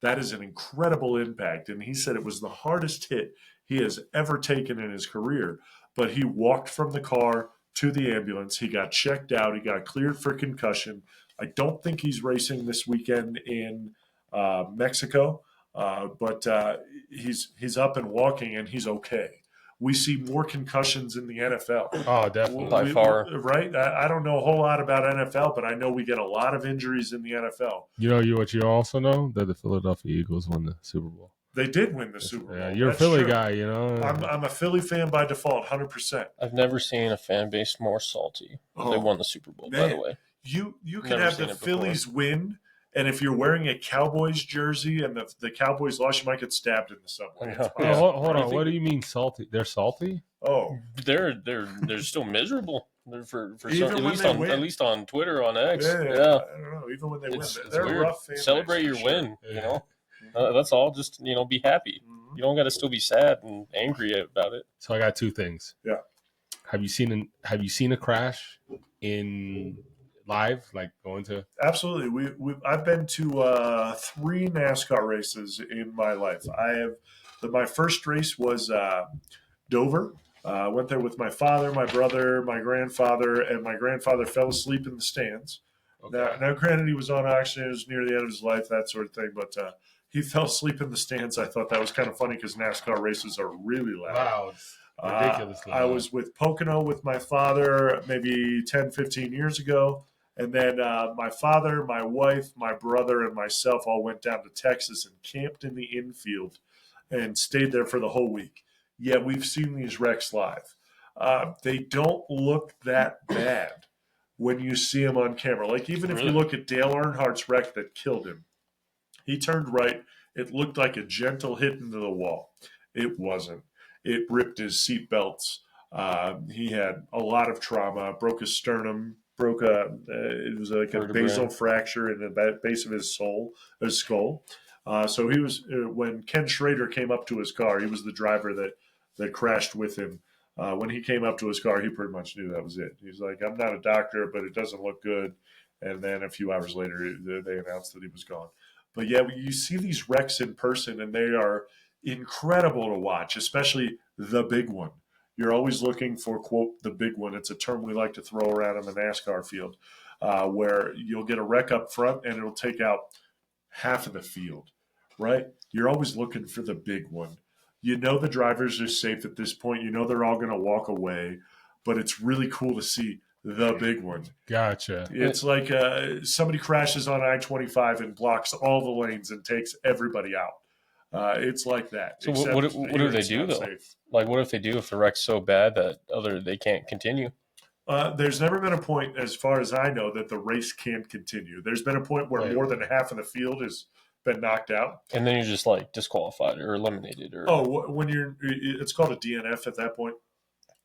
That is an incredible impact, and he said it was the hardest hit he has ever taken in his career. But he walked from the car to the ambulance. He got checked out. He got cleared for concussion. I don't think he's racing this weekend in Mexico, but he's up and walking, and he's okay. We see more concussions in the NFL. Oh, definitely. By far. Right? I don't know a whole lot about NFL, but I know we get a lot of injuries in the NFL. What you also know? That the Philadelphia Eagles won the Super Bowl. They did win the Super Bowl. Yeah, you're That's a Philly true. guy, you know. I'm a Philly fan by default, 100%. I've never seen a fan base more salty. They won the Super Bowl, by man. the way. You can Never have seen the it before. Phillies win, and if you're wearing a Cowboys jersey and the Cowboys lost, you might get stabbed in the subway. It's Yeah. Hold on. What do you mean salty? They're salty? Oh, They're still miserable. They're for Even some, when they at least on Twitter, on X. yeah. Yeah. I don't know. Even when they win, It's they're weird. rough. Fan Celebrate base, your for sure. win. You know, that's all. Just be happy. Mhm. You don't got to still be sad and angry about it. So I got two things. Yeah. Have you seen a crash in live, like going to? Absolutely. I've been to 3 NASCAR races in my life. My first race was Dover. I went there with my father, my brother, my grandfather, and my grandfather fell asleep in the stands. Okay. Now, granted, he was on oxygen. It was near the end of his life, that sort of thing. But he fell asleep in the stands. I thought that was kind of funny because NASCAR races are really loud. Wow, it's ridiculously I loud. was with Pocono with my father maybe 10, 15 years ago. And then my father, my wife, my brother, and myself all went down to Texas and camped in the infield and stayed there for the whole week. Yeah, we've seen these wrecks live. They don't look that bad when you see them on camera. Like even if you look at Dale Earnhardt's wreck that killed him, he turned right. It looked like a gentle hit into the wall. It wasn't. It ripped his seat belts. He had a lot of trauma, broke his sternum, it was like a basal fracture in the base of his skull. So he was, when Ken Schrader came up to his car, he was the driver that crashed with him. When he came up to his car, he pretty much knew that was it. He's like, I'm not a doctor, but it doesn't look good. And then a few hours later, they announced that he was gone. But yeah, you see these wrecks in person, and they are incredible to watch, especially the big one. You're always looking for, quote, the big one. It's a term we like to throw around in the NASCAR field, where you'll get a wreck up front and it'll take out half of the field, right? You're always looking for the big one. You know the drivers are safe at this point. You know they're all going to walk away, but it's really cool to see the big one. Gotcha. It's like somebody crashes on I-25 and blocks all the lanes and takes everybody out. It's like that. So what do they do though? Safe. Like what if they do if the wreck's so bad that they can't continue? There's never been a point, as far as I know, that the race can't continue. There's been a point where more than half of the field has been knocked out, and then you're just like disqualified or eliminated, or when it's called a DNF at that point.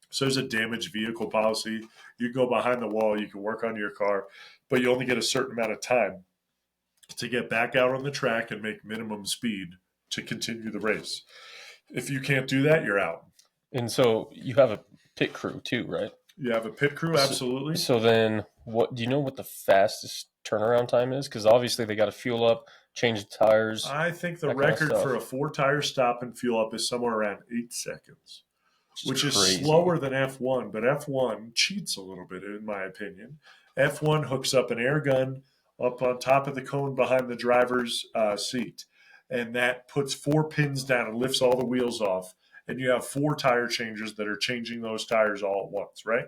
So there's a damaged vehicle policy. You can go behind the wall, you can work on your car, but you only get a certain amount of time to get back out on the track and make minimum speed to continue the race. If you can't do that, you're out. And so you have a pit crew too, right? You have a pit crew, absolutely. So then, what do you know what the fastest turnaround time is? Because obviously they got to fuel up, change the tires. I think the that kind of record stuff. for a 4-tire stop and fuel up is somewhere around 8 seconds, which is crazy. slower than F1, but F1 cheats a little bit, in my opinion. F1 hooks up an air gun up on top of the cone behind the driver's seat, and that puts 4 pins down and lifts all the wheels off, and you have 4 tire changers that are changing those tires all at once, right?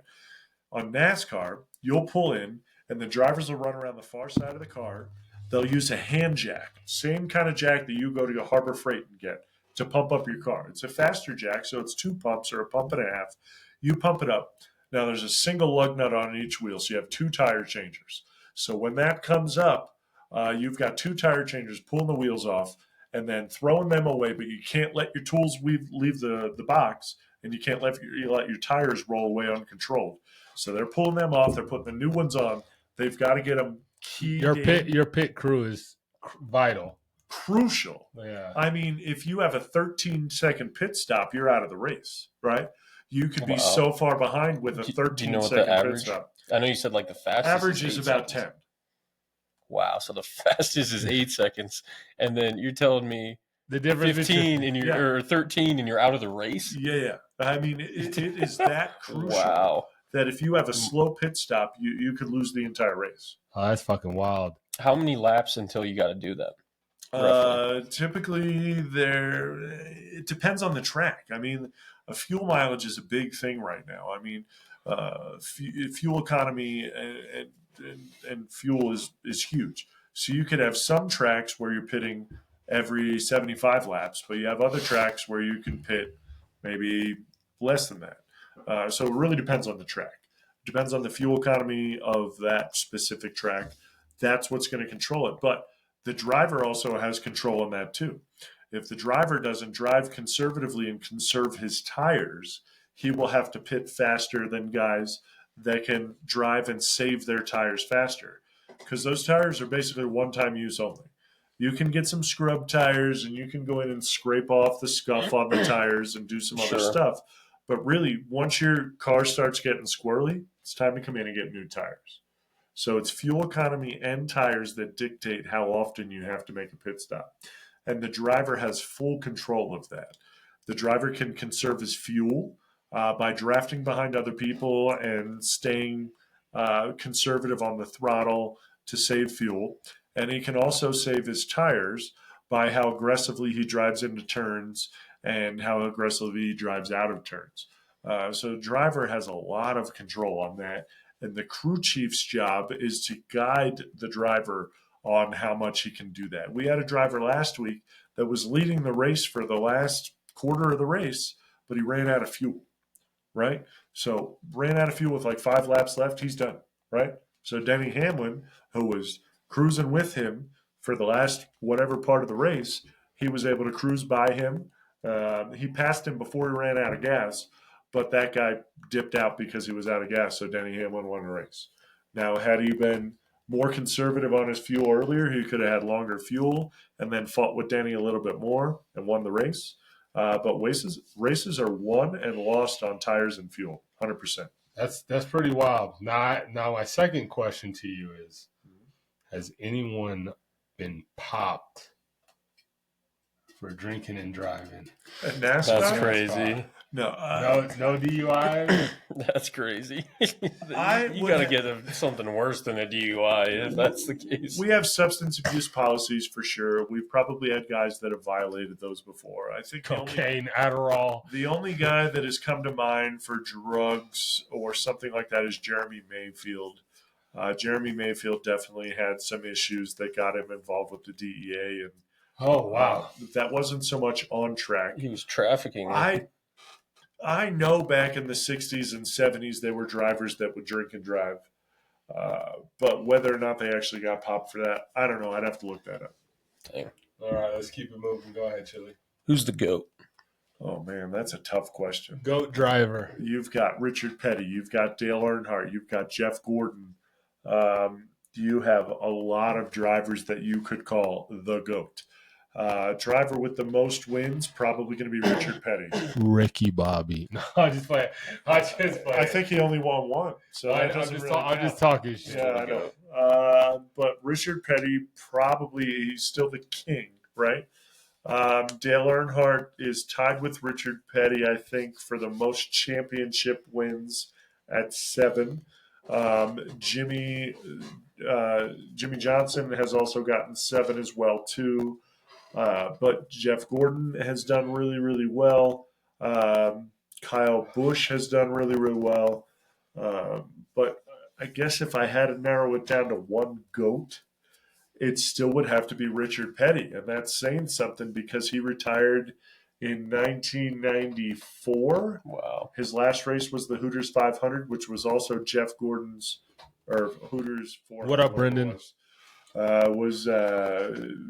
On NASCAR, you'll pull in, and the drivers will run around the far side of the car. They'll use a hand jack, same kind of jack that you go to Harbor Freight and get to pump up your car. It's a faster jack, so it's 2 pumps or a pump and a half. You pump it up. Now there's a single lug nut on each wheel, so you have 2 tire changers. So when that comes up, you've got 2 tire changers pulling the wheels off and then throwing them away, but you can't let your tools leave the box, and you can't let your tires roll away uncontrolled. So they're pulling them off. They're putting the new ones on. They've got to get them keyed in. Your pit crew is vital. Crucial. Yeah. I mean, if you have a 13-second pit stop, you're out of the race, right? You could be so far behind with a 13-second pit stop. I know you said like the fastest. Average is about 10. Wow, so the fastest is 8 seconds, and then you're telling me the difference 15 and you're or 13 and you're out of the race. Yeah. I mean, it is that crucial. Wow. That if you have a slow pit stop, you could lose the entire race. Oh, that's fucking wild. How many laps until you got to do that? Typically, it depends on the track. I mean, a fuel mileage is a big thing right now. I mean, fuel economy and fuel is huge. So you could have some tracks where you're pitting every 75 laps, but you have other tracks where you can pit maybe less than that. So it really depends on the track. It depends on the fuel economy of that specific track. That's what's going to control it. But the driver also has control on that too. If the driver doesn't drive conservatively and conserve his tires, he will have to pit faster than guys that can drive and save their tires faster, because those tires are basically one-time use only. You can get some scrub tires and you can go in and scrape off the scuff on the tires and do some other stuff. But really, once your car starts getting squirrely, it's time to come in and get new tires. So it's fuel economy and tires that dictate how often you have to make a pit stop. And the driver has full control of that. The driver can conserve his fuel by drafting behind other people and staying conservative on the throttle to save fuel. And he can also save his tires by how aggressively he drives into turns and how aggressively he drives out of turns. So the driver has a lot of control on that. And the crew chief's job is to guide the driver on how much he can do that. We had a driver last week that was leading the race for the last quarter of the race, but he ran out of fuel, right? So ran out of fuel with like 5 laps left, he's done, right? So Denny Hamlin, who was cruising with him for the last whatever part of the race, he was able to cruise by him. He passed him before he ran out of gas, but that guy dipped out because he was out of gas, so Denny Hamlin won the race. Now, had he been more conservative on his fuel earlier, he could have had longer fuel and then fought with Denny a little bit more and won the race. But races are won and lost on tires and fuel, 100%. That's pretty wild. Now my second question to you is, has anyone been popped for drinking and driving? At NASCAR? That's crazy. No DUI. That's crazy. You would got to get something worse than a DUI if that's the case. We have substance abuse policies for sure. We've probably had guys that have violated those before. I think cocaine, Adderall. The only guy that has come to mind for drugs or something like that is Jeremy Mayfield. Jeremy Mayfield definitely had some issues that got him involved with the DEA, and oh wow, that wasn't so much on track. He was trafficking. I know back in the 60s and 70s there were drivers that would drink and drive, but whether or not they actually got popped for that, I don't know. I'd have to look that up. Dang. All right, let's keep it moving. Go ahead, Chili. Who's the GOAT? Oh, man, that's a tough question. Goat driver. You've got Richard Petty. You've got Dale Earnhardt. You've got Jeff Gordon. You have a lot of drivers that you could call the GOAT. Driver with the most wins, probably going to be Richard Petty. Ricky Bobby. No, I'm just playing. I think he only won one. So that doesn't really I'm count. just talking shit. Yeah, I know. But Richard Petty, probably, he's still the king, right? Dale Earnhardt is tied with Richard Petty, I think, for the most championship wins at 7. Jimmy Johnson has also gotten 7 as well, too. But Jeff Gordon has done really, really well. Kyle Busch has done really, really well. But I guess if I had to narrow it down to one GOAT, it still would have to be Richard Petty. And that's saying something because he retired in 1994. Wow. His last race was the Hooters 500, which was also Jeff Gordon's, or Hooters 400. What up, Brendan? Was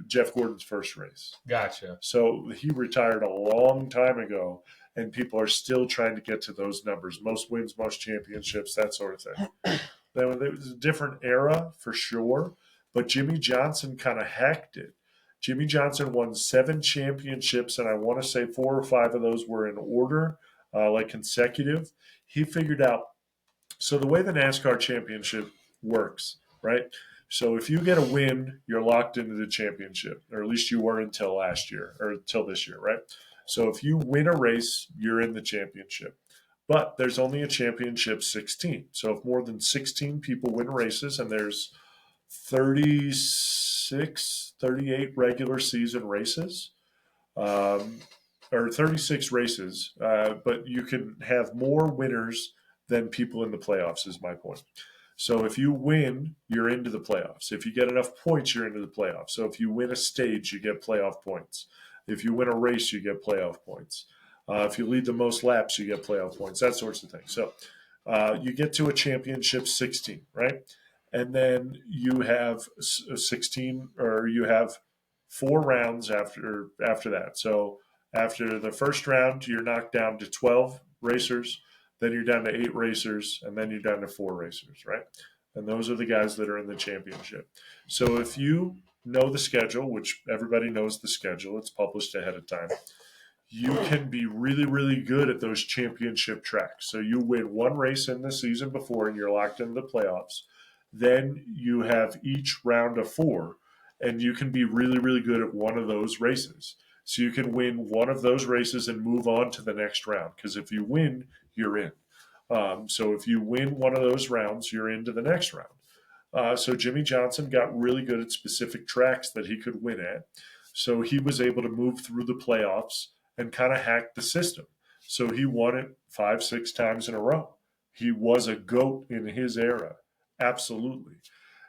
Jeff Gordon's first race. Gotcha. So he retired a long time ago, and people are still trying to get to those numbers. Most wins, most championships, that sort of thing. There was a different era for sure, but Jimmy Johnson kind of hacked it. Jimmy Johnson won 7 championships, and I want to say 4 or 5 of those were in order, like consecutive. He figured out, so the way the NASCAR championship works, right? So if you get a win, you're locked into the championship, or at least you were until last year, or until this year, right? So if you win a race, you're in the championship. But there's only a championship 16. So if more than 16 people win races, and there's 36, 38 regular season races, or 36 races, but you can have more winners than people in the playoffs is my point. So if you win, you're into the playoffs. If you get enough points, you're into the playoffs. So if you win a stage, you get playoff points. If you win a race, you get playoff points. If you lead the most laps, you get playoff points, that sorts of things. So you get to a championship 16, right? And then you have 16, or you have 4 rounds after that. So after the first round, you're knocked down to 12 racers. Then you're down to 8 racers, and then you're down to 4 racers, right? And those are the guys that are in the championship. So if you know the schedule, which everybody knows the schedule, it's published ahead of time, you can be really, really good at those championship tracks. So you win 1 race in the season before, and you're locked into the playoffs. Then you have each round of 4, and you can be really, really good at one of those races. So you can win one of those races and move on to the next round, because if you win, you're in. So if you win one of those rounds, you're into the next round. So Jimmy Johnson got really good at specific tracks that he could win at. So he was able to move through the playoffs and kind of hack the system. So he won it 5, 6 times in a row. He was a GOAT in his era. Absolutely.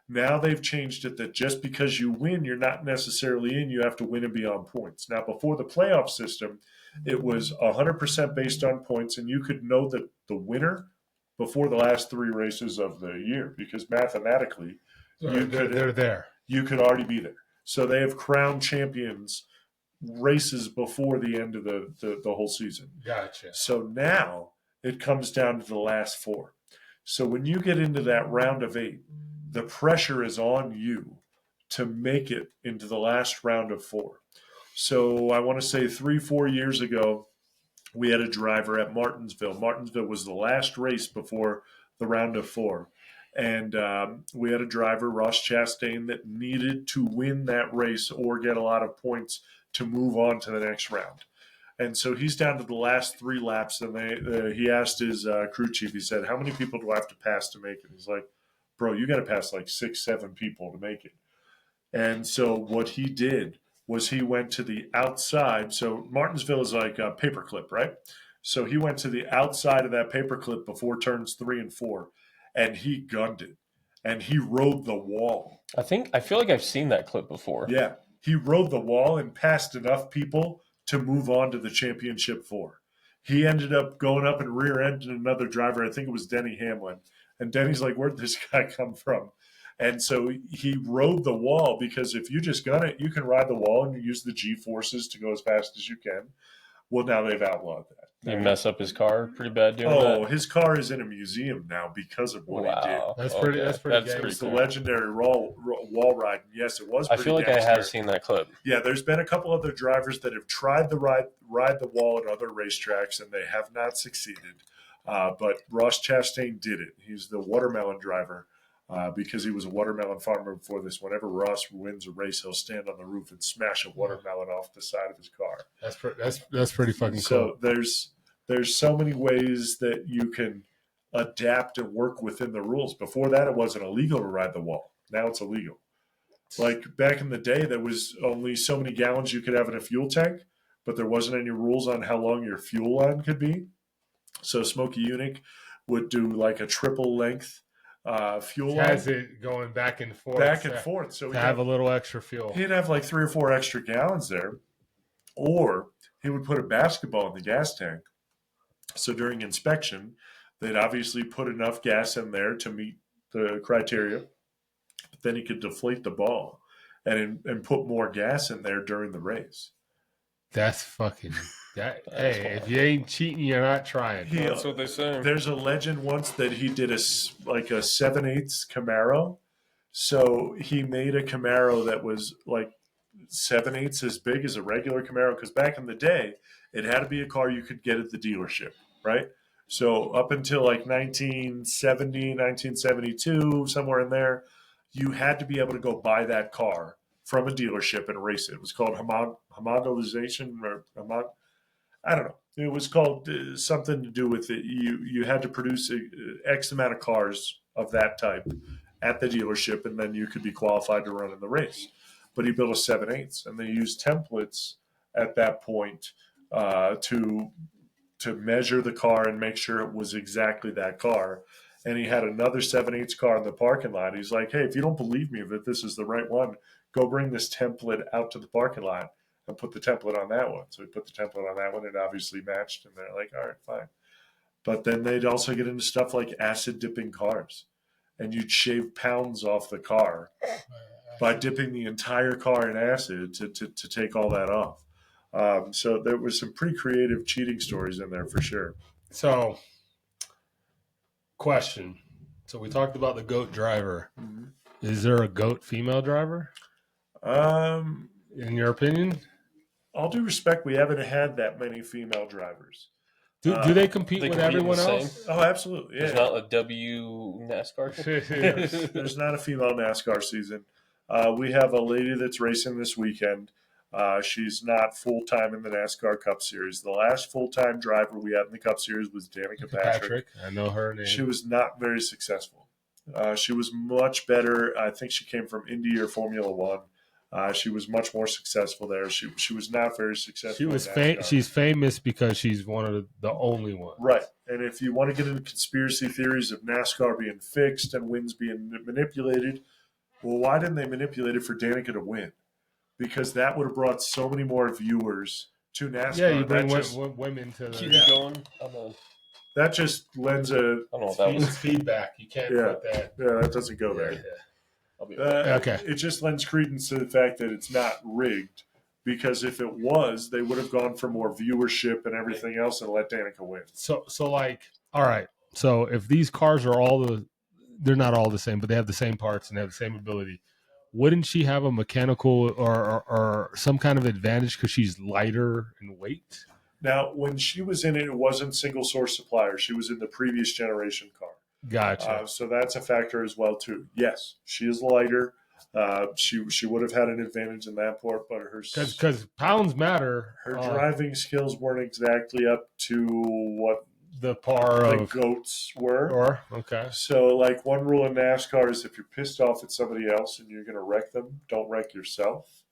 Now they've changed it that just because you win, you're not necessarily in. You have to win and be on points. Now, before the playoff system, it was 100% based on points, and you could know that the winner before the last 3 races of the year, because mathematically, They're there. you could already be there. So they have crowned champions races before the end of the whole season. Gotcha. So now it comes down to the last 4. So when you get into that round of 8, the pressure is on you to make it into the last round of 4. So I want to say 3-4 years ago, we had a driver at Martinsville. Martinsville was the last race before the round of 4. And we had a driver, Ross Chastain, that needed to win that race or get a lot of points to move on to the next round. And so he's down to the last 3 laps, and he asked his crew chief, he said, how many people do I have to pass to make it? He's like, bro, you got to pass like 6, 7 people to make it. And so what he did was he went to the outside. So Martinsville is like a paperclip, right? So he went to the outside of that paperclip before turns 3 and 4, and he gunned it. And he rode the wall. I feel like I've seen that clip before. Yeah. He rode the wall and passed enough people to move on to the championship 4. He ended up going up and rear-ending another driver. I think it was Denny Hamlin. And Denny's like, where'd this guy come from? And so he rode the wall, because if you just gun it, you can ride the wall and use the G-forces to go as fast as you can. Well, now they've outlawed that. You mess up his car pretty bad doing Oh, that. his car is in a museum now because of what he did. Wow, That's pretty It gangster. was the cool. legendary wall ride. Yes, it was. I Pretty feel like gangster. I have seen that clip. Yeah, there's been a couple other drivers that have tried to ride the wall at other racetracks, and they have not succeeded. But Ross Chastain did it. He's the watermelon driver because he was a watermelon farmer before this. Whenever Ross wins a race, he'll stand on the roof and smash a watermelon off the side of his car. That's pretty fucking So cool. there's so many ways that you can adapt and work within the rules. Before that, it wasn't illegal to ride the wall. Now it's illegal. Like back in the day, there was only so many gallons you could have in a fuel tank, but there wasn't any rules on how long your fuel line could be. So Smokey Unic would do like a triple length fuel line. Has it going back and forth. So to have a little extra fuel. he'd have like 3 or 4 extra gallons there, or he would put a basketball in the gas tank. So during inspection, they'd obviously put enough gas in there to meet the criteria. But then he could deflate the ball and put more gas in there during the race. That's fucking. Hey, wild. if you ain't cheating, you're not trying. That's what they say. There's a legend once that he did a 7/8 Camaro. So he made a Camaro that was like 7/8 as big as a regular Camaro, because back in the day, it had to be a car you could get at the dealership, right? So up until like 1970, 1972, somewhere in there, you had to be able to go buy that car from a dealership and race it. It was called homogenization, or I don't know. It was called something to do with it. You had to produce X amount of cars of that type at the dealership, and then you could be qualified to run in the race. But he built a 7/8, and they used templates at that point to measure the car and make sure it was exactly that car. And he had another 7/8 car in the parking lot. He's like, hey, if you don't believe me that this is the right one, go bring this template out to the parking lot and put the template on that one. So he put the template on that one. It obviously matched, and they're like, all right, fine. But then they'd also get into stuff like acid dipping cars, and you'd shave pounds off the car by dipping the entire car in acid to take all that off. So there was some pretty creative cheating stories in there for sure. So, question. So we talked about the GOAT driver. Is there a GOAT female driver? In your opinion? All due respect, we haven't had that many female drivers. Do they compete They with compete everyone the same? else? Oh, absolutely. Yeah. There's not a W NASCAR. There's not a female NASCAR season. We have a lady that's racing this weekend. She's not full-time in the NASCAR Cup Series. The last full-time driver we had in the Cup Series was Danica Patrick. I know her name. She was not very successful. She was much better. I think she came from Indy or Formula One. She was much more successful there. She was not very successful. She was in NASCAR. she's famous because she's one of the only ones. Right. And if you want to get into conspiracy theories of NASCAR being fixed and wins being manipulated, well, why didn't they manipulate it for Danica to win? Because that would have brought so many more viewers to NASCAR. Yeah, you bring that women to the. Keep Yeah. going. that just lends a I don't know if that was. Feedback. You can't Yeah. put that. yeah, that doesn't go there. Yeah. I'll be Okay. It just lends credence to the fact that it's not rigged. Because if it was, they would have gone for more viewership and everything else and let Danica win. So like, all right. So if these cars are they're not all the same, but they have the same parts and have the same ability. Wouldn't she have a mechanical or some kind of advantage because she's lighter in weight? Now, when she was in it, it wasn't single source supplier. She was in the previous generation car. Gotcha. So that's a factor as well too. Yes, she is lighter. She would have had an advantage in that part, but Because pounds matter. her driving skills weren't exactly up to what The par the of. goats were. Or, okay. So, like, one rule in NASCAR is if you're pissed off at somebody else and you're going to wreck them, don't wreck yourself.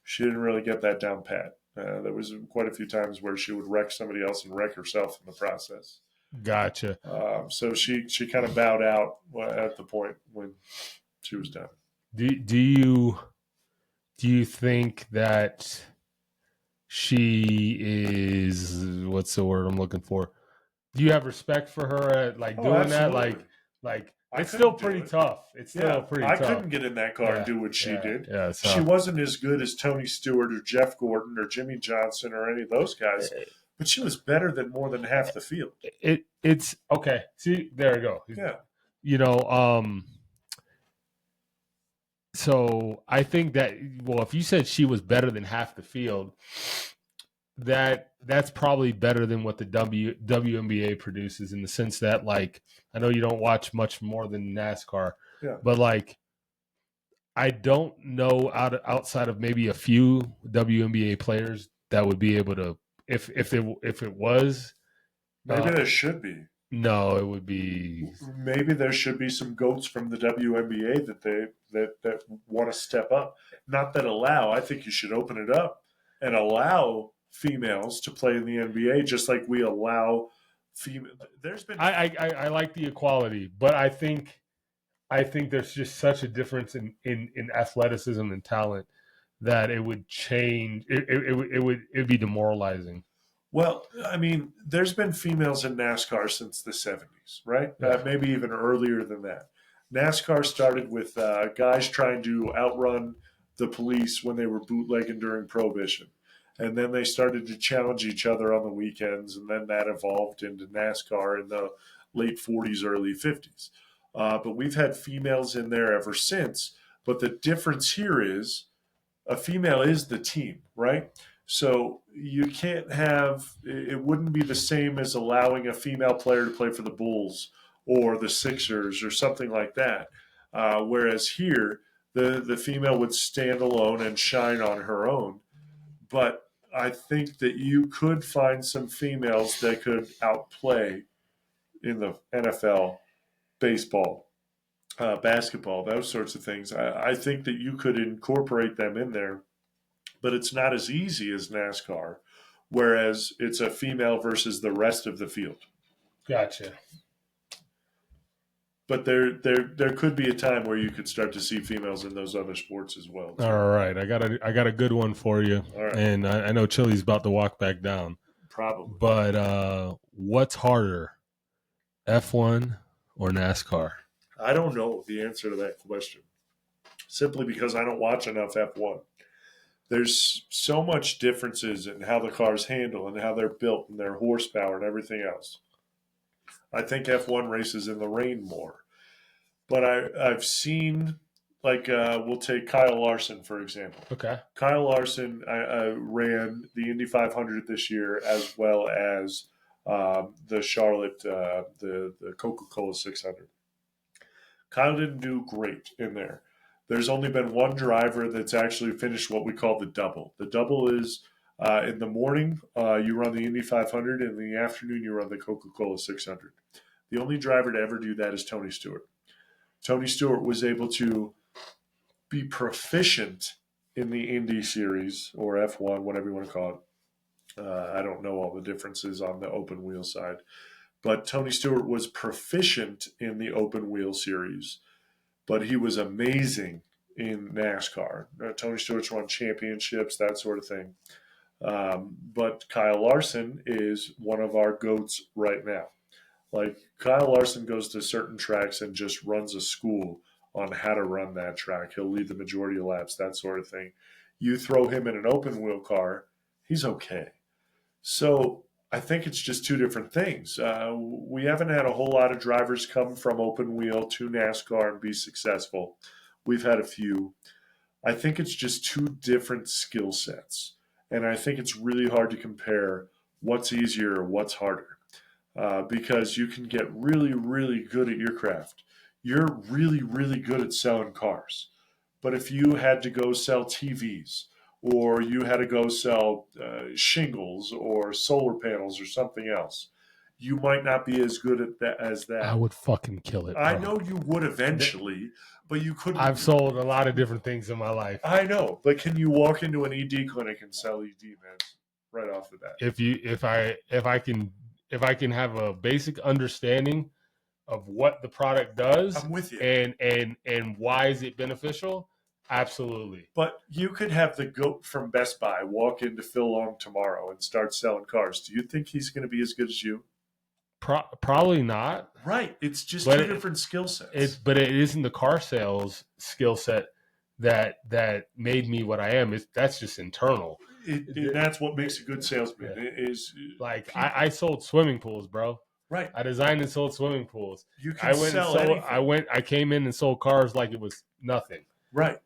She didn't really get that down pat. There was quite a few times where she would wreck somebody else and wreck herself in the process. Gotcha. So she kind of bowed out at the point when she was done. Do you think that she is, what's the word I'm looking for? Do you have respect for her at like doing that? Like I it's still couldn't do pretty it. tough. It's still pretty I tough. couldn't get in that car and do what she did. Yeah, so. She wasn't as good as Tony Stewart or Jeff Gordon or Jimmy Johnson or any of those guys, But she was better than more than half the field. It's okay. See, there you go. Yeah. You know, so I think that, well, if you said she was better than half the field, that's probably better than what the WNBA produces, in the sense that, like, I know you don't watch much more than NASCAR, Yeah. but like, I don't know outside of maybe a few WNBA players that would be able to, if it was, Maybe there should be. no, it would be, Maybe there should be some goats from the WNBA that want to step up. Not that allow. I think you should open it up and allow females to play in the NBA, just like we allow female. There's been I like the equality, but I think there's just such a difference in athleticism and talent that it would change. It'd be demoralizing. Well, I mean, there's been females in NASCAR since the 70s, right? Yeah. Maybe even earlier than that. NASCAR started with guys trying to outrun the police when they were bootlegging during Prohibition. And then they started to challenge each other on the weekends, and then that evolved into NASCAR in the late 40s, early 50s. But we've had females in there ever since. But the difference here is a female is the team, right? So you can't have, it wouldn't be the same as allowing a female player to play for the Bulls or the Sixers or something like that. Whereas here, the female would stand alone and shine on her own. But I think that you could find some females that could outplay in the NFL, baseball, basketball, those sorts of things. I think that you could incorporate them in there, but it's not as easy as NASCAR, whereas it's a female versus the rest of the field. Gotcha. But there could be a time where you could start to see females in those other sports as well. All right, I got a good one for you, All right. and I know Chili's about to walk back down. Probably. But what's harder, F1 or NASCAR? I don't know the answer to that question, simply because I don't watch enough F1. There's so much differences in how the cars handle and how they're built and their horsepower and everything else. I think F1 races in the rain more. But I've seen, like, we'll take Kyle Larson, for example. Okay. Kyle Larson ran the Indy 500 this year, as well as the Charlotte, the Coca-Cola 600. Kyle didn't do great in there. There's only been one driver that's actually finished what we call the double. The double is in the morning, you run the Indy 500, and in the afternoon, you run the Coca-Cola 600. The only driver to ever do that is Tony Stewart. Tony Stewart was able to be proficient in the Indy series, or F1, whatever you want to call it. I don't know all the differences on the open wheel side, but Tony Stewart was proficient in the open wheel series, but he was amazing in NASCAR. Tony Stewart's won championships, that sort of thing. But Kyle Larson is one of our GOATs right now. Like, Kyle Larson goes to certain tracks and just runs a school on how to run that track. He'll lead the majority of laps, that sort of thing. You throw him in an open wheel car, he's okay. So I think it's just two different things. We haven't had a whole lot of drivers come from open wheel to NASCAR and be successful. We've had a few. I think it's just two different skill sets. And I think it's really hard to compare what's easier or what's harder. Because you can get really, really good at your craft. You're really, really good at selling cars. But if you had to go sell TVs, or you had to go sell shingles or solar panels or something else, you might not be as good at that as that. I would fucking kill it, bro. I know you would eventually, but you couldn't. I've sold a lot of different things in my life. I know, but can you walk into an ED clinic and sell ED meds right off the bat? If I can have a basic understanding of what the product does, I'm with you. And why is it beneficial, absolutely. But you could have the GOAT from Best Buy walk into Phil Long tomorrow and start selling cars. Do you think he's going to be as good as you? Probably not. Right. It's just two different skill sets. But it isn't the car sales skill set that made me what I am. That's just internal. that's what makes a good salesman. Is Like people- I sold swimming pools, bro. right. I designed and sold swimming pools. You can I went and sell sold. anything. I came in and sold cars like it was nothing. Right.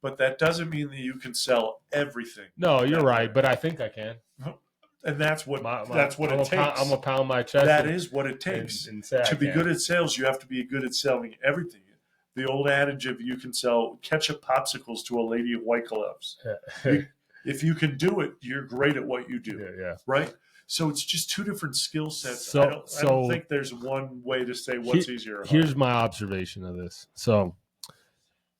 But that doesn't mean that you can sell everything. No, you're that right, way. but I think I can. And that's what that's what I'm it takes. I'm gonna pound my chest. That is what it takes. And say To I be can. good at sales, you have to be good at selling everything. The old adage of you can sell ketchup popsicles to a lady in white gloves. If you can do it, you're great at what you do. Yeah. Right? So it's just two different skill sets. So- I don't think there's one way to say what's easier. Or Here's harder. my observation of this. So,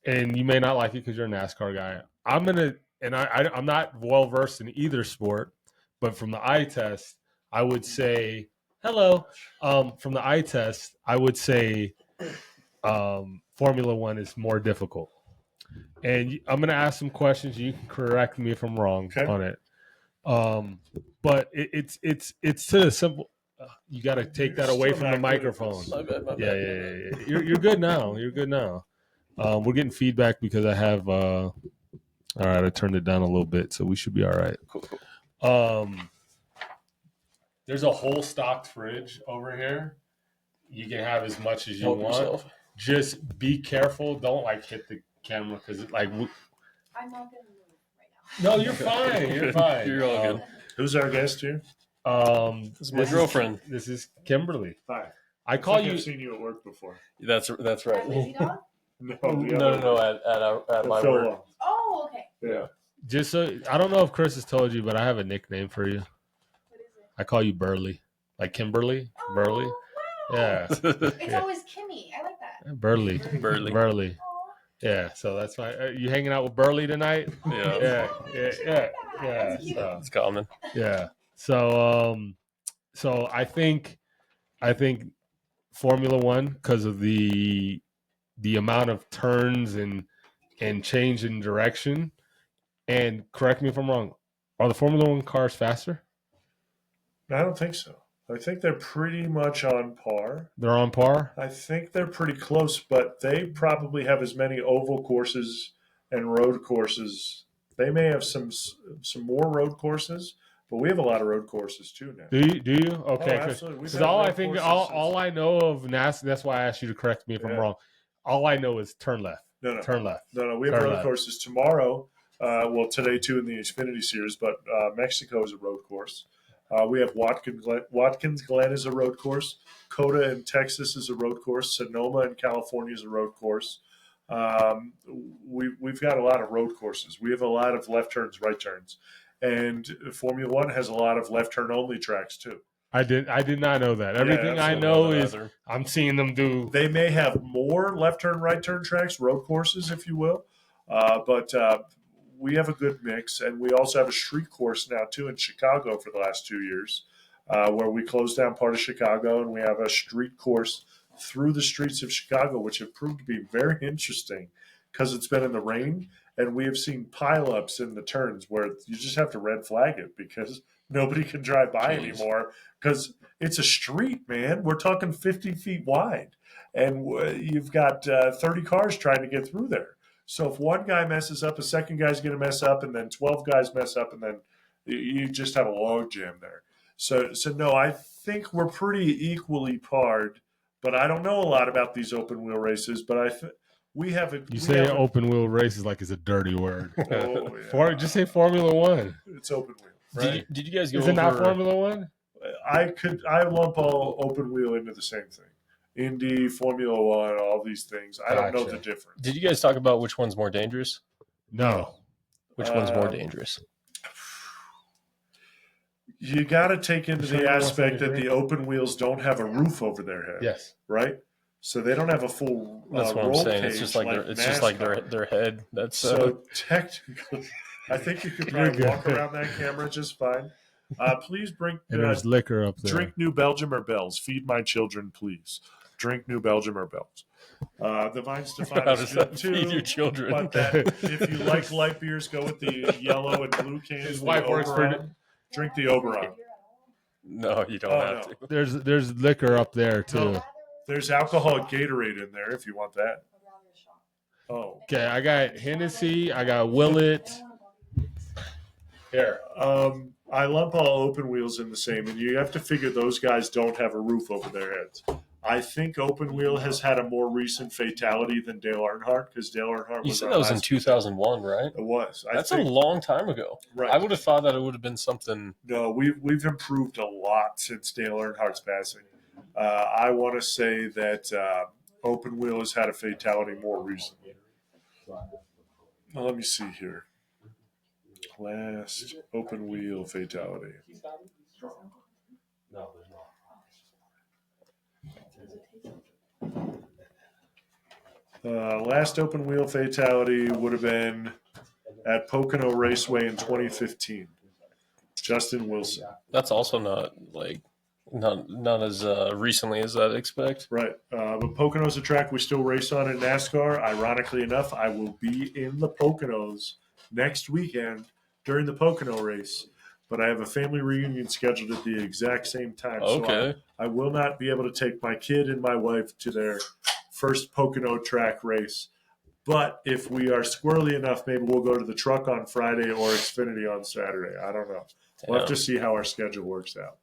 and you may not like it because you're a NASCAR guy. I'm not well versed in either sport, but from the eye test, I would say hello. From the eye test, I would say Formula One is more difficult. And I'm going to ask some questions. You can correct me if I'm wrong on it. But it's to the simple. You got to take that away from the microphone. My bad. Yeah. You're good now. You're good now. We're getting feedback because I have. All right, I turned it down a little bit, so we should be all right. Cool. There's a whole stocked fridge over here. You can have as much as you Help want. yourself. Just be careful. Don't hit the camera because I'm not gonna move right now. No, you're fine. You're fine. You're all good. Who's our guest here? This is my girlfriend. This is Kimberly. Hi. I call think you. I've seen you at work before. That's right. Busy dog? No, No. At my work. Oh, okay. Yeah. Just so I don't know if Chris has told you, but I have a nickname for you. What is it? I call you Burley, like Kimberly. Oh, Burley. wow. Yeah, It's always Kimmy. I like that. Burley. Burley. Burley. Aw. Yeah. So that's why you hanging out with Burley tonight. Yeah. Yeah. So, It's common. yeah. So I think Formula One, because of the amount of turns and change in direction. And correct me if I'm wrong. Are the Formula One cars faster? I don't think so. I think they're pretty much on par. They're on par. I think they're pretty close, but they probably have as many oval courses and road courses. They may have some more road courses, but we have a lot of road courses too now. Do you? Okay. Oh, absolutely. We've Because had all road I think, courses all I know of NASCAR. That's why I asked you to correct me if I'm Yeah. wrong. All I know is turn left. No. Turn left. No, we have Turn road left. courses tomorrow. Well, today too in the Xfinity Series, but Mexico is a road course. We have Watkins Glen is a road course. Coda in Texas is a road course. Sonoma in California is a road course. We've got a lot of road courses. We have a lot of left turns, right turns, and Formula One has a lot of left turn only tracks too. I did not know that. Everything I absolutely. know is I'm seeing them do. They may have more left turn, right turn tracks, road courses, if you will, but we have a good mix, and we also have a street course now too in Chicago for the last 2 years, where we closed down part of Chicago, and we have a street course through the streets of Chicago, which have proved to be very interesting because it's been in the rain, and we have seen pileups in the turns where you just have to red flag it because nobody can drive by anymore because it's a street, man. We're talking 50 feet wide, and you've got 30 cars trying to get through there. So if one guy messes up, a second guy's going to mess up, and then 12 guys mess up, and then you just have a log jam there. So no, I think we're pretty equally parred, but I don't know a lot about these open wheel races. But we have a. You say open wheel races like it's a dirty word. Oh, yeah. Just say Formula One. It's open wheel, right? Did you guys go Is it not over? Formula One? I lump all open wheel into the same thing. Indy, Formula One, all these things. I don't know Gotcha. the difference. Did you guys talk about which one's more dangerous? No. Which one's more dangerous? You got to take into Sure the you want aspect that something to the open wheels don't have a roof over their head. Yes. Right? So they don't have a full That's what I'm roll saying. cage It's just like NASCAR. their head. That's So technically, I think you could probably You're walk good. around that camera just fine. Please bring And there's liquor up there. drink New Belgium or Bells. Feed my children, please. Drink New Belgium or Bells. The Vine Stefan how is does good that too. feed your children? But that, if you like light beers, go with the yellow and blue cans. His the wife works for- Oberon. Drink the Oberon. No, you don't Oh, have no. to. There's liquor up there too. No. There's alcoholic Gatorade in there if you want that. Oh, Okay, I got Hennessy. I got Willet. Here. I lump all open wheels in the same, and you have to figure those guys don't have a roof over their heads. I think open wheel has had a more recent fatality than Dale Earnhardt because Dale Earnhardt was. You said that was in 2001, right? It was. That's a long time ago. Right. I would have thought that it would have been something. No, we've improved a lot since Dale Earnhardt's passing. I want to say that open wheel has had a fatality more recently. Now, let me see here. Last open wheel fatality. No, there's not. Last open wheel fatality would have been at Pocono Raceway in 2015. Justin Wilson. That's also not as recently as I'd expect. Right. But Pocono's a track we still race on in NASCAR. Ironically enough, I will be in the Poconos next weekend during the Pocono race. But I have a family reunion scheduled at the exact same time. Okay. So I will not be able to take my kid and my wife to their first Pocono track race. But if we are squirrely enough, maybe we'll go to the truck on Friday or Xfinity on Saturday. I don't know. We'll have to see how our schedule works out.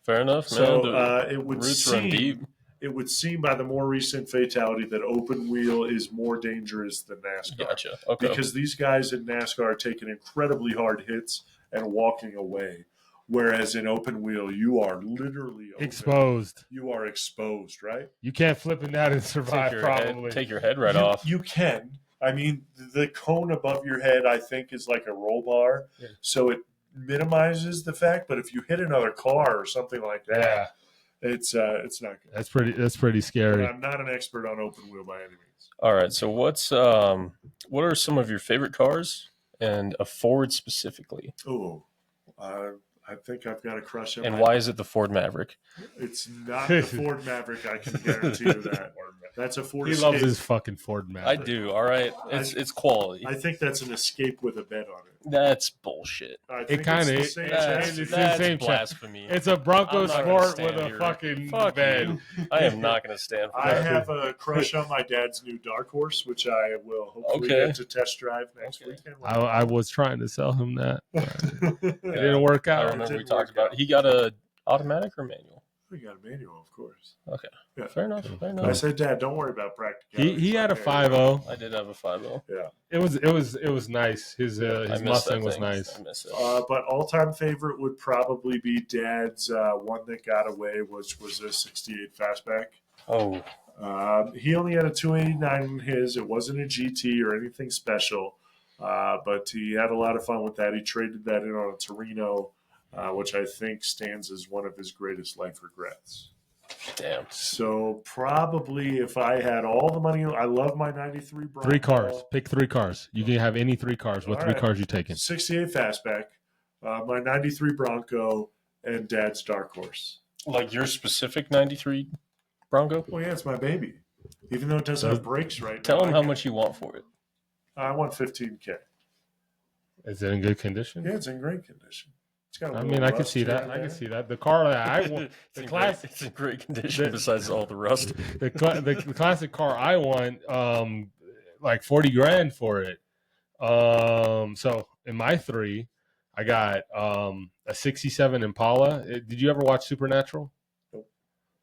Fair enough, man. So it would roots run deep. It would seem by the more recent fatality that open wheel is more dangerous than NASCAR. Gotcha. Okay. Because these guys in NASCAR are taking incredibly hard hits and walking away. Whereas in open wheel, you are literally open. Exposed. You are exposed, right? You can't flip in that and survive, probably. Take your head right off. You can. I mean, the cone above your head, I think, is like a roll bar. Yeah. So it minimizes the fact. But if you hit another car or something like that, it's not good. That's pretty scary. But I'm not an expert on open wheel by any means. All right. So what are some of your favorite cars and a Ford specifically? Oh, I think I've got a crush on. And why is it the Ford Maverick? It's not the Ford Maverick. I can guarantee you that. That's a Ford. He Escape. loves his fucking Ford Maverick. I do. All right. It's quality. I think that's an Escape with a bed on it. That's bullshit. It kind of is. That's the same blasphemy. It's a Bronco I'm not gonna Sport stand with a here. fucking Fuck bed. you. I am not going to stand for I that. have a crush on my dad's new Dark Horse, which I will hopefully get to test drive next weekend. I was trying to sell him that. It Yeah. didn't work I out. remember we talked about it. He got a automatic or manual? We got a manual, of course. Okay. Yeah. Fair enough. I said, Dad, don't worry about practicality. He had a Okay. 5.0. I did have a 5.0. Yeah. It was nice. His I miss Mustang that was thing. nice. I miss it. But all-time favorite would probably be Dad's one that got away, which was a 68 Fastback. Oh, He only had a 289 in his. It wasn't a GT or anything special, but he had a lot of fun with that. He traded that in on a Torino, which I think stands as one of his greatest life regrets. damn. So probably if I had all the money, I love my 93 Bronco. 3 cars. Pick 3 cars. You can have any 3 cars. What All 3 right. cars you taking? 68 Fastback, my 93 Bronco, and Dad's Dark Horse. Like your specific 93 Bronco? Well, yeah, it's my baby. Even though it doesn't have brakes right Tell now. him how much you want for it. I want $15K. Is it in good condition? Yeah, it's in great condition. It's got a I little mean, I can rust see here that. and I can there. see that. The car that I want, It's in great condition besides all the rust. the classic car I want, like 40 grand for it. So in my 3, I got a 67 Impala. Did you ever watch Supernatural? Nope.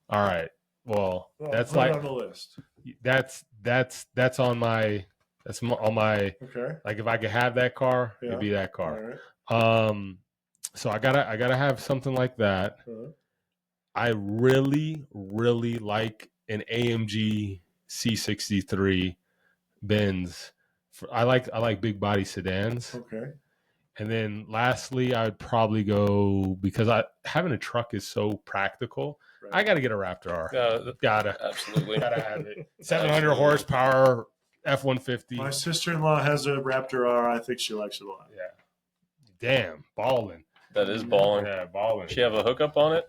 All right. Well, that's put it like on the list. that's on my Okay. like if I could have that car, Yeah. it'd be that All car. right. So I gotta have something like that. Uh-huh. I really, really like an AMG C63 Benz. I like big body sedans. Okay. And then lastly, I would probably go because having a truck is so practical. Right. I got to get a Raptor R. Gotta Absolutely. have it. 700 horsepower F-150. My sister-in-law has a Raptor R. I think she likes it a lot. Yeah. Damn, balling. That is balling. Yeah, balling. She have a hookup on it?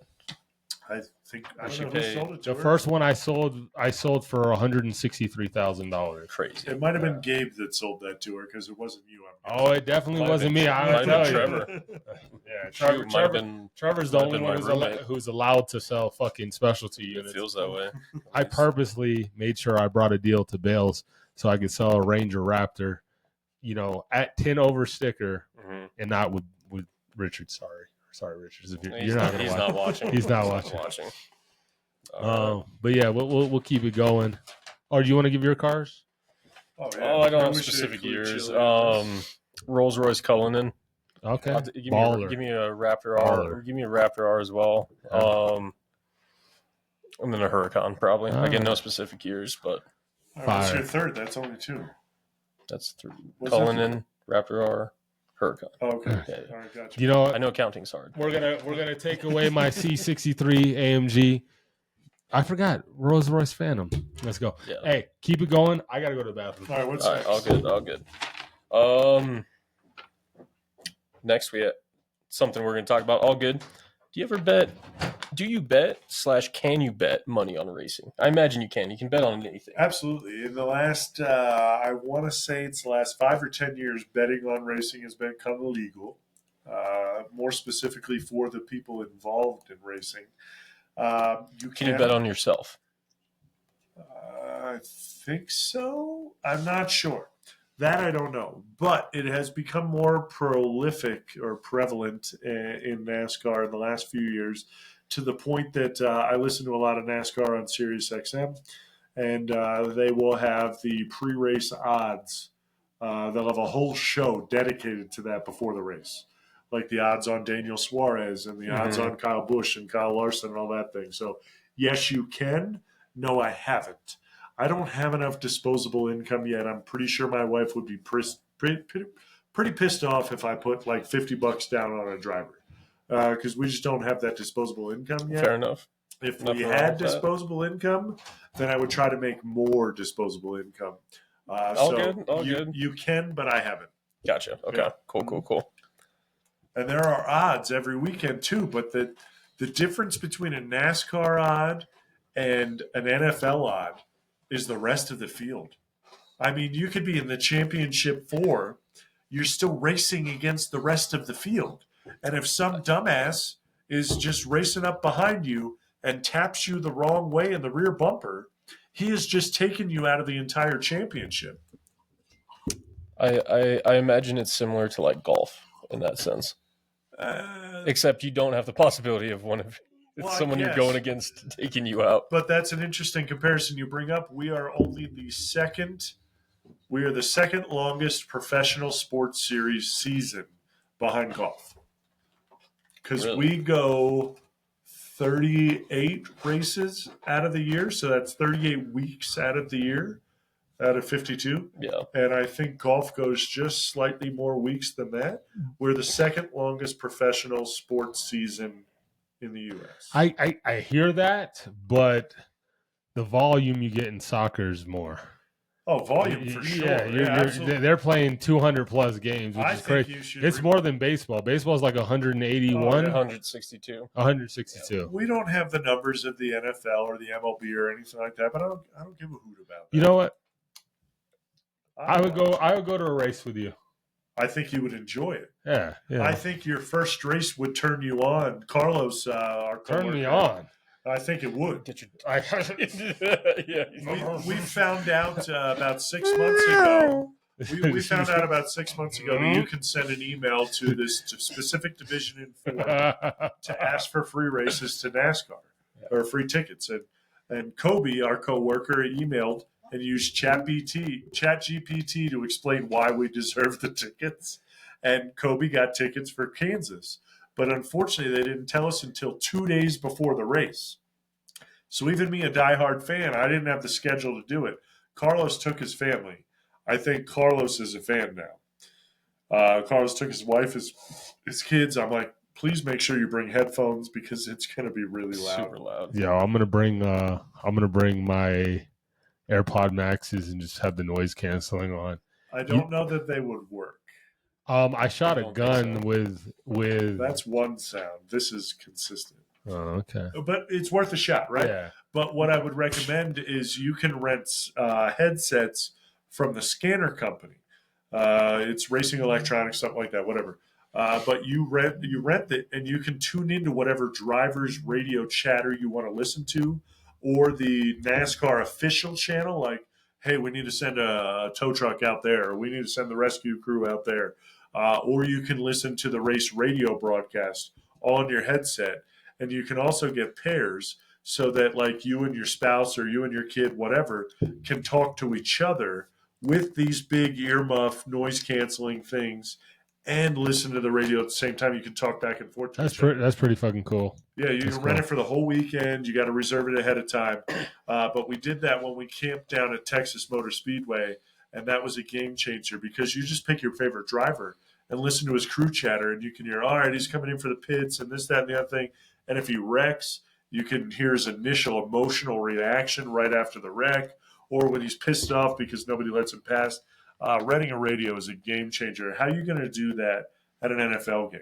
I think I She don't know who paid- sold it to The her. first one I sold for $163,000. Crazy. It might have been Gabe that sold that to her because it wasn't you. Oh, it definitely Might have wasn't been- me. might I have tell been you. Trevor. Yeah, Shoot, might have been. Trevor's the might have only been one my roommate. who's allowed to sell fucking specialty It units. feels that way. I purposely made sure I brought a deal to Bales so I could sell a Ranger Raptor, at 10 over sticker, Mhm. and not with Richard. Sorry, Richard. If He's you're not going to he's watch. not watching. He's not watching. But yeah, we'll keep it going. Or do you want to give your cars? Oh, Oh, I don't have We should specific include years. Chili on this. Rolls Royce Cullinan. Okay. Give Baller. me a Raptor R. Baller. Give me a Raptor R as well. Yeah. And then a Huracan probably. All Again, right. no specific years, but All right, what's Fire. your third? That's only two. that's 3. What's that Cullinan, Raptor R, Huracan. Oh, okay. Yeah. All right, gotcha. You know I what? know counting's hard. We're gonna take away my C63 AMG. I forgot Rolls Royce Phantom. Let's go. Yeah. Hey, keep it going. I gotta go to the bathroom. All right, what's All right, next? all good. Next we have something we're going to talk about. All good. Do you bet / can you bet money on racing? I imagine you can. You can bet on anything. Absolutely. In the last, I want to say it's the last 5 or 10 years, betting on racing has become illegal. More specifically for the people involved in racing. Can you bet on yourself? I think so. I'm not sure. That I don't know. But it has become more prolific or prevalent in NASCAR in the last few years, to the point that I listen to a lot of NASCAR on Sirius XM, and they will have the pre-race odds. They'll have a whole show dedicated to that before the race, like the odds on Daniel Suarez and the odds on Kyle Busch and Kyle Larson and all that thing. So, yes, you can. No, I haven't. I don't have enough disposable income yet. I'm pretty sure my wife would be pretty pissed off if I put like $50 down on a driver, because we just don't have that disposable income yet. Fair enough. If Nothing we wrong had with that. disposable income, then I would try to make more disposable income. All good. You can, but I haven't. Gotcha. Okay. Yeah. Cool. And there are odds every weekend too, but the difference between a NASCAR odd and an NFL odd is the rest of the field. I mean, you could be in the championship 4, you're still racing against the rest of the field. And if some dumbass is just racing up behind you and taps you the wrong way in the rear bumper, he has just taken you out of the entire championship. I imagine it's similar to like golf in that sense, except you don't have the possibility of someone you're going against taking you out. But that's an interesting comparison you bring up. We are the second longest professional sports series season behind golf. Because Really? we go 38 races out of the year. So that's 38 weeks out of the year, out of 52. Yeah. And I think golf goes just slightly more weeks than that. We're the second longest professional sports season in the U.S. I hear that, but the volume you get in soccer is more. Oh, volume for sure. Yeah, they're playing 200 plus games, which I is think crazy. you should. It's more than baseball. Baseball is like 181, Oh, yeah. 162. 162. We don't have the numbers of the NFL or the MLB or anything like that, but I don't give a hoot about that. You know what? I I would go to a race with you. I think you would enjoy it. Yeah. I think your first race would turn you on. Carlos, our Turn me coworker, on. I think it would. Get your yeah. We found out about 6 months ago. We found out about 6 months ago that you can send an email to this specific division in Ford to ask for free races to NASCAR or free tickets. And Kobe, our coworker, emailed and used ChatGPT to explain why we deserve the tickets. And Kobe got tickets for Kansas. But unfortunately, they didn't tell us until 2 days before the race. So even me, a diehard fan, I didn't have the schedule to do it. Carlos took his family. I think Carlos is a fan now. Carlos took his wife, his kids. I'm like, please make sure you bring headphones because it's going to be really loud. Super loud. Yeah, I'm gonna bring my AirPod Maxes and just have the noise canceling on. I don't know that they would work. I shot I a don't gun think with. That's one sound. This is consistent. Oh, okay. But it's worth a shot, right? Yeah. But what I would recommend is you can rent headsets from the scanner company. It's Racing Electronics, something like that, whatever. But you rent it, and you can tune into whatever driver's radio chatter you want to listen to, or the NASCAR official channel. Like, hey, we need to send a tow truck out there, or we need to send the rescue crew out there. or you can listen to the race radio broadcast on your headset. And you can also get pairs so that like you and your spouse or you and your kid, whatever, can talk to each other with these big earmuff noise canceling things and listen to the radio at the same time. You can talk back and forth. That's pretty fucking cool. Yeah, you can rent it for the whole weekend. You got to reserve it ahead of time. But we did that when we camped down at Texas Motor Speedway, and that was a game changer because you just pick your favorite driver and listen to his crew chatter, and you can hear, all right, he's coming in for the pits and this, that, and the other thing. And if he wrecks, you can hear his initial emotional reaction right after the wreck, or when he's pissed off because nobody lets him pass. Renting a radio is a game changer. How are you going to do that at an NFL game?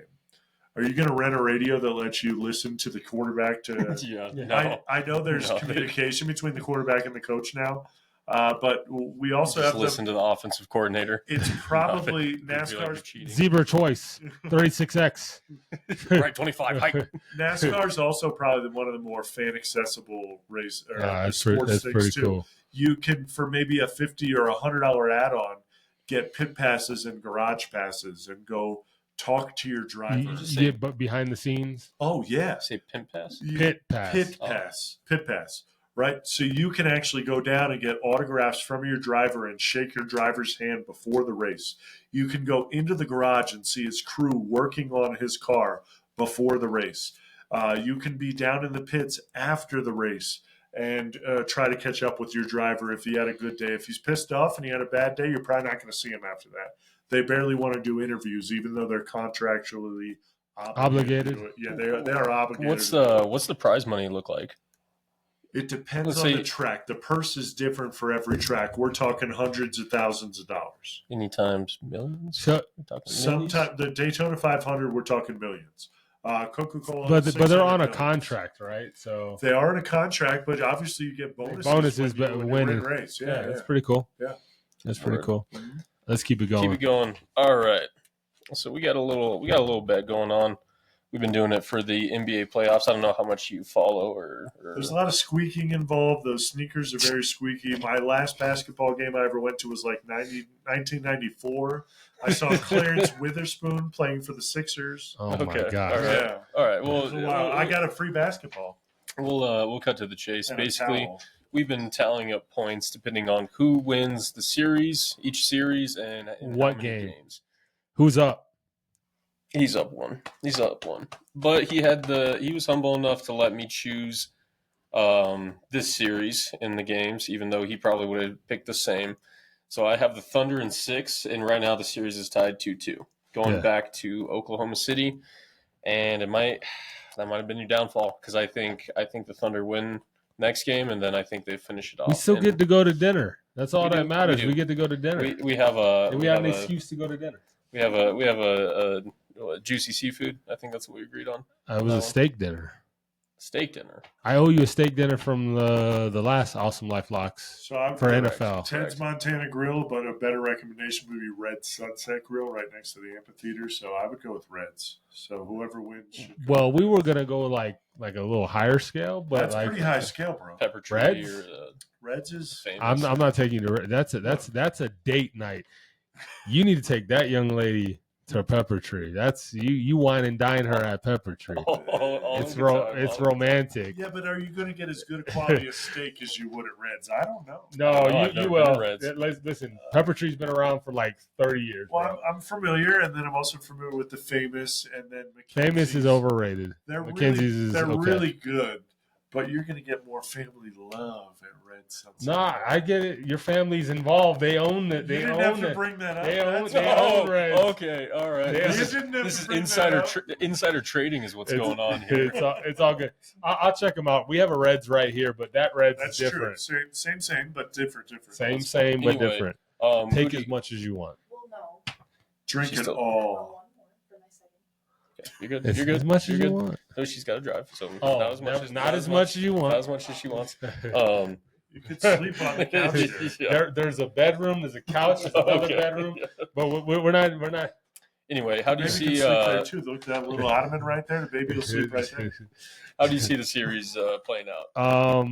Are you going to rent a radio that lets you listen to the quarterback? I know there's communication between the quarterback and the coach now, but we also have to listen to the offensive coordinator. It's probably NASCAR's Zebra choice 36X. Right, 25 height. NASCAR's also probably one of the more fan accessible race That's sports pretty things too. cool. You can, for maybe a $50 or $100 add-on, get pit passes and garage passes and go talk to your driver. You get behind the scenes. Oh yeah, Say pin pass. Pit pass. Pit pass. Right, so you can actually go down and get autographs from your driver and shake your driver's hand before the race. You can go into the garage and see his crew working on his car before the race. You can be down in the pits after the race and try to catch up with your driver if he had a good day. If he's pissed off and he had a bad day, you're probably not going to see him after that. They barely want to do interviews, even though they're contractually obligated. To do it. Yeah, they are obligated. What's the prize money look like? It depends on the track. The purse is different for every track. We're talking hundreds of thousands of dollars. Any times millions? Sometimes the Daytona 500, we're talking millions. Coca-Cola, but they're on a contract, right? So they are in a contract, but obviously you get bonuses when winning race. Yeah, that's pretty cool. Yeah, that's pretty cool. Mm-hmm. Let's keep it going. Keep it going. All right. So we got a little bet going on. We've been doing it for the NBA playoffs. I don't know how much you follow or There's a lot of squeaking involved. Those sneakers are very squeaky. My last basketball game I ever went to was like 1994. I saw Clarence Witherspoon playing for the Sixers. Oh my God! All right. Yeah. All right. Well, I got a free basketball. We'll cut to the chase. And basically, we've been tallying up points depending on who wins the series, each series, and what how many games. Who's up? He's up one. But he was humble enough to let me choose this series in the games, even though he probably would have picked the same. So I have the Thunder in 6, and right now the series is tied 2-2, going back to Oklahoma City, and that might have been your downfall because I think the Thunder win next game, and then I think they finish it off. We still get to go to dinner. That's all that matters. We get to go to dinner. We have an excuse to go to dinner. We have a juicy seafood. I think that's what we agreed on. It was a steak dinner. Steak dinner. I owe you a steak dinner from the last Awesome Life Locks for NFL. Ted's Montana Grill, but a better recommendation would be Red Sunset Grill right next to the amphitheater. So I would go with Reds. So whoever wins should go. Well, we were gonna go like a little higher scale, but that's pretty high scale, bro. Pepper tree. Reds. Reds is famous. I'm not taking you to. That's a date night. You need to take that young lady to Pepper Tree. That's you wine and dine her at Pepper Tree. It's romantic. Yeah, but are you going to get as good a quality of steak as you would at Reds? I don't know. No, you will. Listen, Pepper Tree's been around for like 30 years. Well, I'm familiar, and then I'm also familiar with the Famous, and then Mackenzie's. Famous is overrated. Mackenzie's they're really good, but you're going to get more family love at Red Sunset. Nah, I get it. Your family's involved. They own it. They didn't own have to it. bring that up. They own Reds. Okay, all right. This is insider trading is what's going on here. It's all good. I'll check them out. We have a Reds right here, but that Reds That's is different. True. Same, but different. Same, but different. Take as much as you want. Well, no. Drink it all. Okay, you're good. As much as you want. No, she's got to drive. So not as much as you want. Not as much as she wants. You could sleep on the couch. There's a bedroom. There's a couch. There's another bedroom. But we're not. Anyway, how do you see? Sleep there too. Look, that little ottoman right there. The baby will sleep right there. How do you see the series playing out?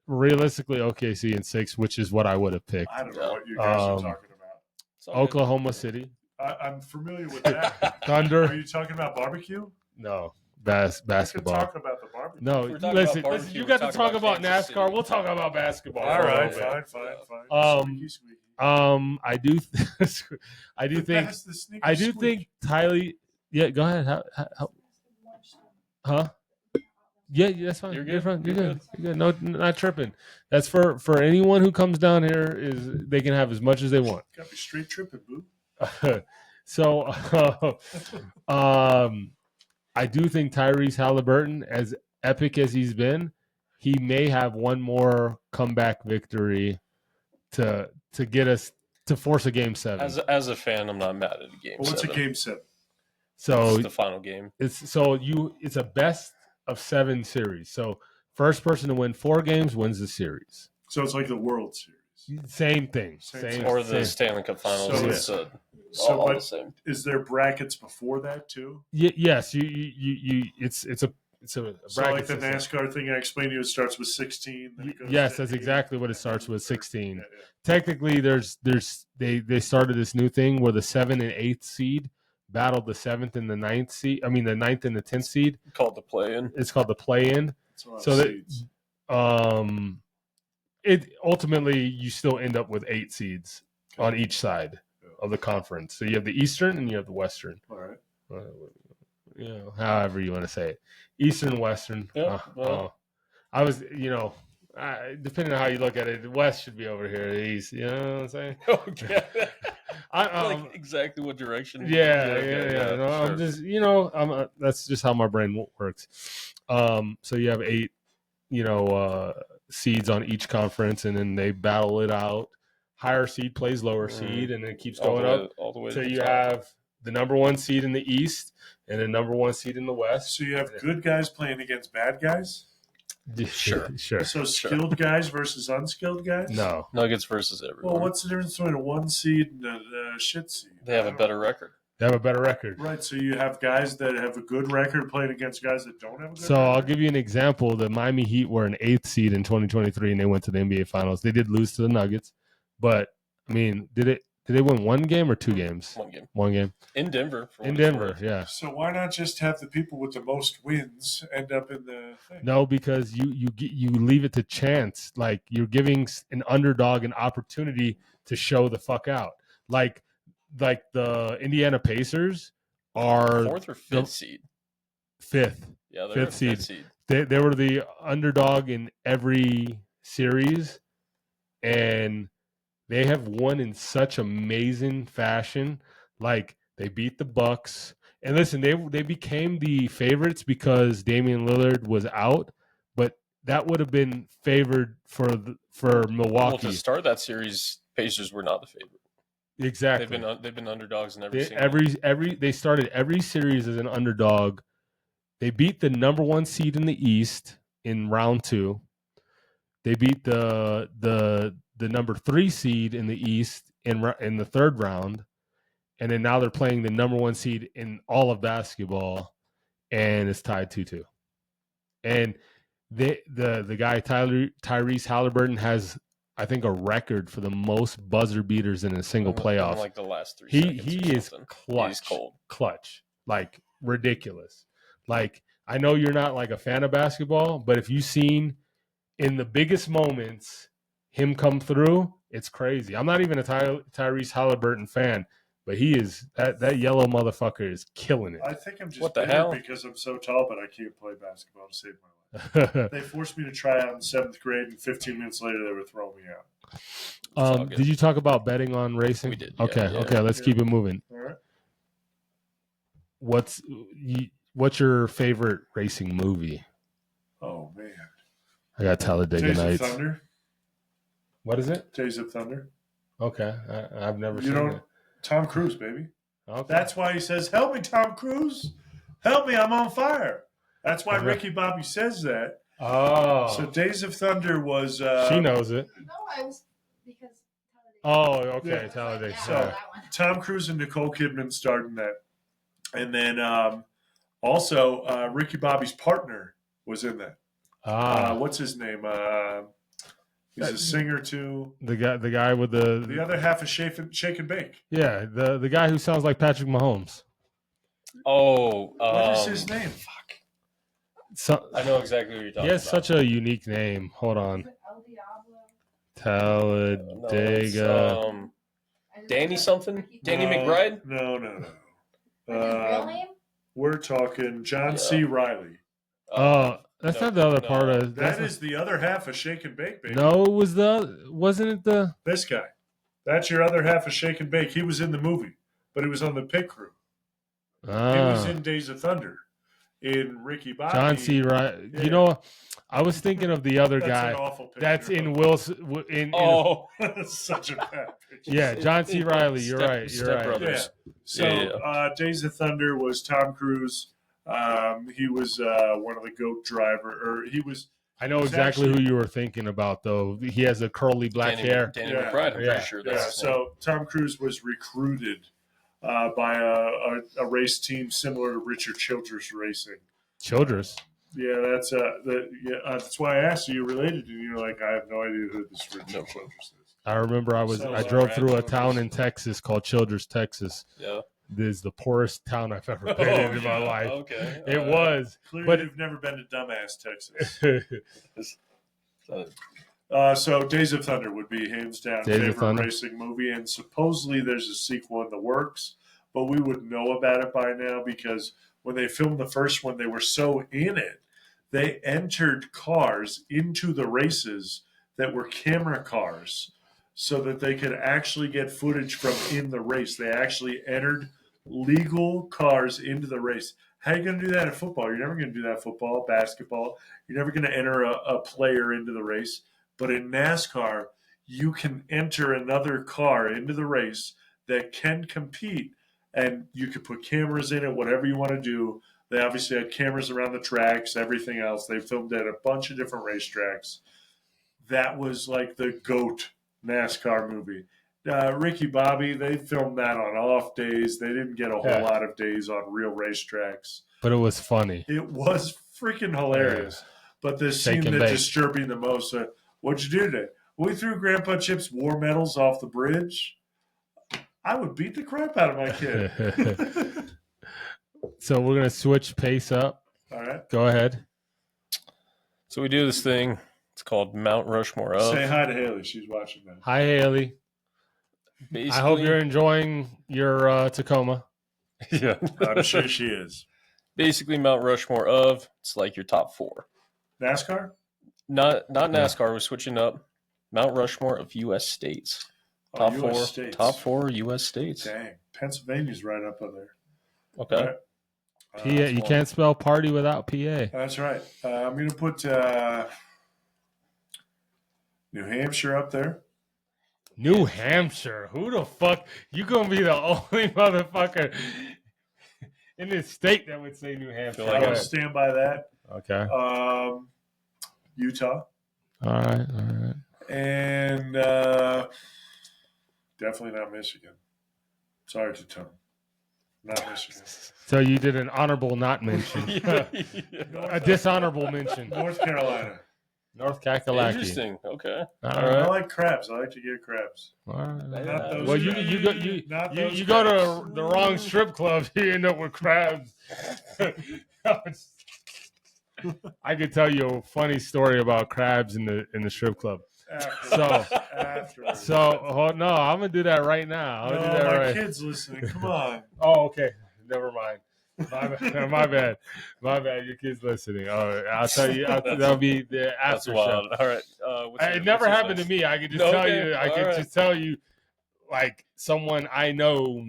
Realistically, OKC in 6, which is what I would have picked. I don't know what you guys are talking about. Oklahoma City. I'm familiar with that. Are Thunder. you talking about barbecue? No, We can basketball. talk about the barbecue. No, We're talking listen, about listen. barbecue, You we're got to talking talk about about Kansas NASCAR. City. We'll talk about basketball. All for a right, little bit. fine. Squeaky, squeaky. I do, I do think, The sneaker I do squeak. think Tyler. Yeah, go ahead. Huh? Yeah, that's fine. You're You're good. fine. You're You're good. You're good. No, not tripping. That's for anyone who comes down here. Is they can have as much as they want. Got me straight tripping, boo. So, I do think Tyrese Halliburton, as epic as he's been, he may have one more comeback victory to get us to force a game 7. As a fan, I'm not mad at a game. Well, what's 7. a game 7? So It's the final game. it's a best of 7 series. So first person to win 4 games wins the series. So it's like the World Series. Same thing. Same Or the Stanley Cup Finals. So It's So, all but the same. is there brackets before that too? Yes, you it's a So bracket like the system. NASCAR thing I explained to you, it starts with 16. Then it goes Yes, to that's 8, exactly what it starts with. 16. Yeah. Technically, they started this new thing where the 7th and 8th seed battled the 7th and the 9th seed. I mean, the 9th and the 10th seed. Called the play-in. It's called the play-in. It's a lot So of that seeds. it ultimately you still end up with 8 seeds on each side of the conference. So you have the Eastern and you have the Western. All right. However you want to say it, Eastern, Western. Yeah, well. I was, depending on how you look at it, the West should be over here. The East, you know what I'm saying? Okay. I like exactly what direction? Yeah. No, sure. I'm just, that's just how my brain works. So you have 8, seeds on each conference, and then they battle it out. Higher seed plays lower seed, and it keeps going up. All the way. So to the you top. have the number 1 seed in the East and the number 1 seed in the West. So you have good guys playing against bad guys? Sure. So skilled guys versus unskilled guys? No. Nuggets versus everyone. Well, what's the difference between a 1 seed and a shit seed? They have a better record. They have a better record. Right, so you have guys that have a good record playing against guys that don't have a good So record? I'll give you an example. The Miami Heat were an 8th seed in 2023, and they went to the NBA Finals. They did lose to the Nuggets, but I mean, did they win 1 game or 2 games? 1 game. 1 game In Denver. in Denver. Yeah. So why not just have the people with the most wins end up in the thing? No, because you leave it to chance. Like you're giving an underdog an opportunity to show the fuck out. Like the Indiana Pacers are 4th or 5th seed. 5th. Yeah, they're 5th 5th seed. They were the underdog in every series, and they have won in such amazing fashion. Like they beat the Bucks, and listen, they became the favorites because Damian Lillard was out, but that would have been favored for Milwaukee. Well, to start that series, Pacers were not the favorite. Exactly. They've been underdogs in every They started every series as an underdog. They beat the number 1 seed in the East in round 2. They beat the number 3 seed in the East in the 3rd round, and then now they're playing the number 1 seed in all of basketball, and it's tied 2-2. And the guy Tyrese Halliburton has, I think, a record for the most buzzer beaters in a single playoff. In like the last 3 He seconds or is something. clutch. He's cold. Clutch. Like ridiculous. Like I know you're not like a fan of basketball, but if you've seen in the biggest moments him come through, it's crazy. I'm not even a Tyrese Halliburton fan, but he is that yellow motherfucker is killing it. I think I'm just What the bitter hell? because I'm so tall, but I can't play basketball to save my life. They forced me to try out in 7th grade, and 15 minutes later, they were throwing me out. all good. Did you talk about betting on racing? We did, Okay, yeah. okay. Let's keep it moving. All right. What's your favorite racing movie? Oh, man. I got Talladega Days of Nights. Thunder. What is it? Days of Thunder. Okay, I've never You seen don't. it. Tom Cruise, baby. Okay. That's why he says, "Help me, Tom Cruise! Help me, I'm on fire." That's why Okay. Ricky Bobby says that. Oh, So Days of Thunder was. she knows it. No, I was because. Oh, okay, Yeah. Talladega. Yeah, So- that one. Tom Cruise and Nicole Kidman starred in that, and then also Ricky Bobby's partner was in that. What's his name? He's a singer too. The guy with The other half is Shake and Bake. Yeah, the guy who sounds like Patrick Mahomes. Oh, What is his name? Fuck. So, I know exactly what you're talking he has about. such a unique name. Hold Is on. it El Diablo? No, it's, Talladega. Danny something? Danny No, McBride? No. Like his real name? We're talking John C. Riley. That's not the other part of That is the other half of Shake and Bake, baby. No, wasn't it the This guy. That's your other half of Shake and Bake. He was in the movie, but he was on the pit crew. He was in Days of Thunder. In Ricky Bobby. John C. Right. Yeah. You know, I was thinking of the other That's guy. an awful picture. That's in Wilson. That's such a bad picture. Yeah, John C. Riley. You're right. Step You're right. Brothers. Yeah. So Days of Thunder was Tom Cruise. He was one of the GOAT driver, or he was. I know exactly who you were thinking about, though. He has a curly black hair. Danny McBride, I'm pretty sure that's his name. So Tom Cruise was recruited by a race team similar to Richard Childress Racing. Childress. Yeah, that's why I asked you. You related, and you're like, I have no idea who this Richard Childress is. I remember I drove through a town in Texas called Childress, Texas. Yeah. This is the poorest town I've ever been in my life. Okay. It was. Clearly, But you've never been to dumbass Texas. So Days of Thunder would be hands down Days of favorite Thunder. racing movie, and supposedly there's a sequel in the works, but we would know about it by now because when they filmed the first one, they were so in it, they entered cars into the races that were camera cars so that they could actually get footage from in the race. They actually entered legal cars into the race. How are you going to do that in football? You're never going to do that in football, basketball. You're never going to enter a player into the race. But in NASCAR, you can enter another car into the race that can compete, and you can put cameras in it, whatever you want to do. They obviously had cameras around the tracks, everything else. They filmed at a bunch of different racetracks. That was like the GOAT NASCAR movie. Ricky Bobby, they filmed that on off days. They didn't get a whole lot of days on real racetracks. But it was funny. It was freaking hilarious. But the scene Shake and that bake. disturbed me the most, what'd you do today? We threw Grandpa Chip's war medals off the bridge. I would beat the crap out of my kid. So we're going to switch pace up. All right. Go ahead. So we do this thing. It's called Mount Rushmore of. Say hi to Haley. She's watching that. Hi, Haley. Basically, I hope you're enjoying your Tacoma. Yeah. I'm sure she is. Basically, Mount Rushmore of. It's like your top four. NASCAR? Not NASCAR. We're switching up. Mount Rushmore of U.S. states. Top US four. states. Top four U.S. states. Dang. Pennsylvania's right up on there. Okay. All right. PA. You can't spell party without PA. That's right. I'm going to put New Hampshire up there. New Hampshire. Who the fuck? You gonna be the only motherfucker in this state that would say New Hampshire. I'm Go going to ahead. stand by that. Okay. Utah. All right. And definitely not Michigan. Sorry to Tom. Not Michigan. So you did an honorable not mention. A dishonorable mention. North Carolina. North Kakalaki. Interesting. Okay. All I right. like crabs. I like to get crabs. All right. Not those Well, crabs. Not those you go crabs. to the wrong strip club, you end up with crabs. I could tell you a funny story about crabs in the strip club. After. So no, I'm gonna do that right now. No, I'm gonna do that my right. kid's listening. Come on. Oh, okay. Never mind. My bad. Your kid's listening. I'll tell you. That'll be the That's after wild. show. All right. It never happened to me. I could just tell you. I could just tell you, like someone I know.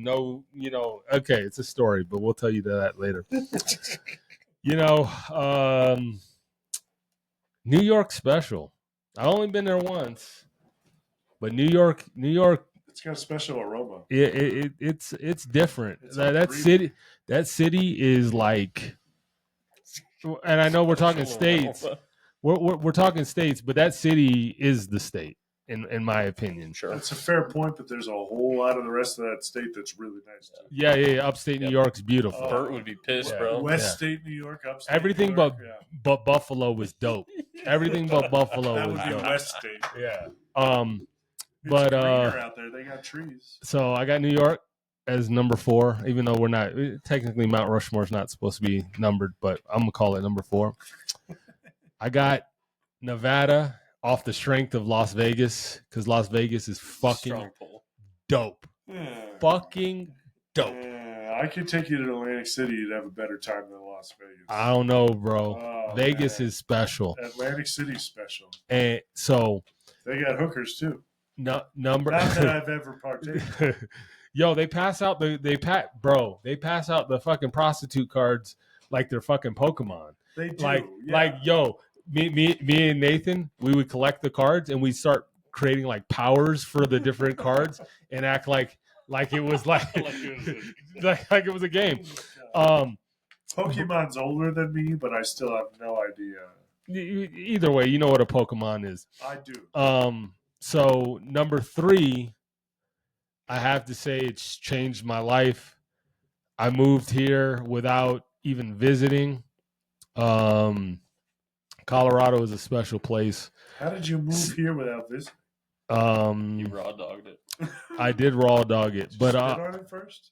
Okay, it's a story, but we'll tell you that later. New York special. I've only been there once, but New York. It's got a special aroma. It's different. It's That city is like, and I know we're talking states. We're talking states, but that city is the state, in my opinion. Sure. That's a fair point, but there's a whole lot of the rest of that state that's really nice too. Yeah. Upstate New York's beautiful. Bert would be pissed, Yeah. bro. West State New York, upstate Everything New York, but Buffalo was dope. Everything but Buffalo That was would be dope. West State. Yeah. It's But greener out there. They got trees. so I got New York as number 4, even though we're not technically Mount Rushmore's not supposed to be numbered, but I'm gonna call it number 4. I got Nevada off the strength of Las Vegas because Las Vegas is fucking Strong pull. dope. Yeah. Fucking dope. Yeah, I could take you to Atlantic City. You'd have a better time than Las Vegas. I don't know, bro. Oh, Vegas man. is special, Atlantic City's special. and so They got hookers too. number. Not that I've ever partaken. Yo, they pass out they pass out the fucking prostitute cards like they're fucking Pokemon. They do. Like yo, me and Nathan, we would collect the cards and we'd start creating like powers for the different cards and act like it was like like it was a game. Pokemon's older than me, but I still have no idea. Either way, you know what a Pokemon is. I do. So number 3, I have to say it's changed my life. I moved here without even visiting. Colorado is a special place. How did you move here without visiting? You raw dogged it. I did raw dog it, but Spit on it first?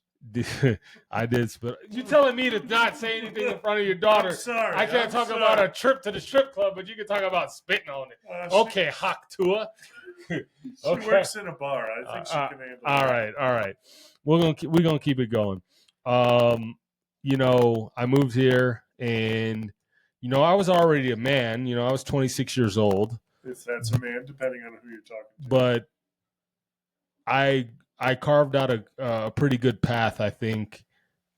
I did spit. You telling me to not say anything in front of your daughter? I'm sorry. I can't I'm talk sorry. about a trip to the strip club, but you can talk about spitting on it. Okay, Hawk Tua. She Okay. works in a bar. I think she can handle it. All right. We're gonna keep it going. You know, I moved here, and you know, I was already a man. You know, I was 26 years old, If that's a man, depending on who you're talking to. but I carved out a pretty good path, I think,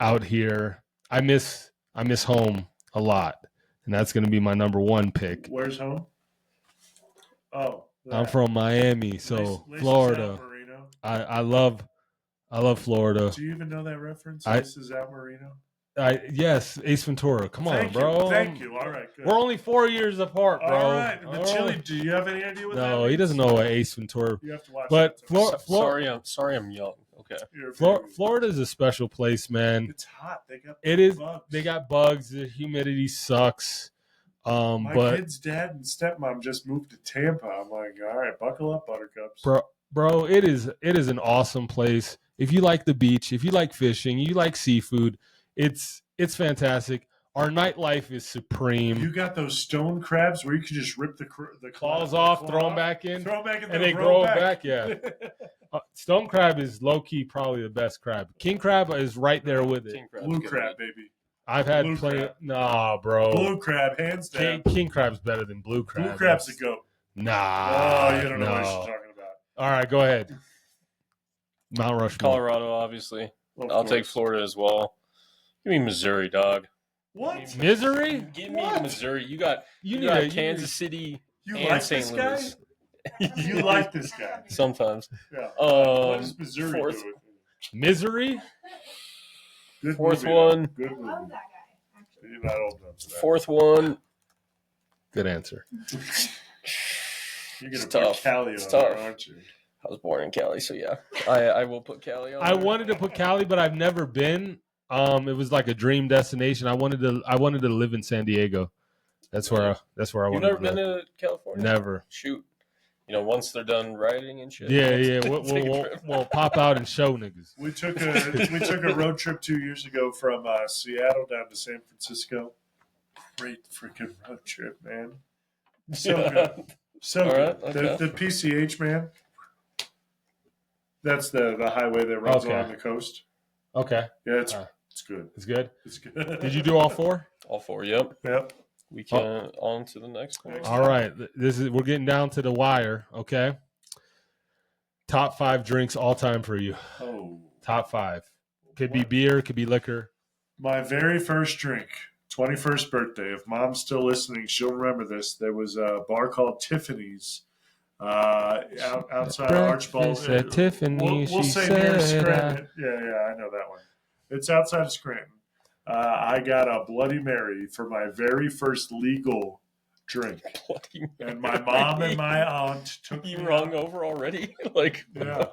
out here. I miss home a lot, and that's going to be my number 1 pick. Where's home? Oh, I'm from Miami, so Florida. Marino. I love Florida. Do you even know that reference? I- This is out Marino. Yes, Ace Ventura. Come on, Thank bro. You. Thank you. All right, good. We're only 4 years apart, bro. All right. The chili. Do you have any idea what that No, means? he doesn't know what Ace Ventura. You have to watch But that. Sorry, I'm young. Okay. Florida is a special place, man. It's hot. They got It is. bugs. They got bugs. The humidity sucks. My But kid's dad and stepmom just moved to Tampa. I'm like, all right, buckle up, buttercups. bro, it is an awesome place. If you like the beach, if you like fishing, you like seafood, it's fantastic. Our nightlife is supreme. You got those stone crabs where you can just rip the Claws the off, claw throw them back in, throw them back, and they grow back. Yeah, stone crab is low key probably the best crab. King crab is right there with it. King crab's Blue good. crab, baby. I've had Blue plenty. crab. Nah, bro. Blue crab, hands down. King crab's better than blue crab. Blue crab's a goat. Nah. Oh, you don't know what no. she's talking about. All right, go ahead. Mount Rushmore. Colorado, obviously. Of I'll take course. Florida as well. Give me Missouri, dog. What? Misery? Give me What? Missouri. You got need got a- Kansas City You and like St. this guy? Louis. You like this guy? Sometimes. Yeah. What does Missouri fourth- do with it? Misery? Good Fourth movie, though. one. Good I movie. love that guy. Actually. You're not old enough for that. Fourth one. Good answer. You're gonna It's put tough. Cali It's on there, tough. aren't you? I was born in Cali, so yeah. I will put Cali on. I there. wanted to put Cali, but I've never been. It was like a dream destination. I wanted to live in San Diego. That's where I You've wanted never to been live. to California? Never. Shoot. You know, once they're done rioting and shit. Yeah. Take a We'll, trip. we'll pop out and show niggas. We took a road trip 2 years ago from Seattle down to San Francisco. Great freaking road trip, man. So good. So All good. right, okay. The PCH, man. That's the highway that runs Okay. along the coast. Okay, Yeah, it's Uh. good. it's good. It's good. Did you do all 4? All four, yep. Yep. We can on to the next one. All right. We're getting down to the wire. Okay. Top 5 drinks all time for you. Oh. Top 5. Could be beer. Could be liquor. My very first drink, 21st birthday. If Mom's still listening, she'll remember this. There was a bar called Tiffany's outside Archibald. Breakfast at Tiffany, We'll she say near said, Scranton. Yeah, I know that one. It's outside of Scranton. I got a Bloody Mary for my very first legal drink. And my mom and my aunt took me You wrong over already? Like, Yeah.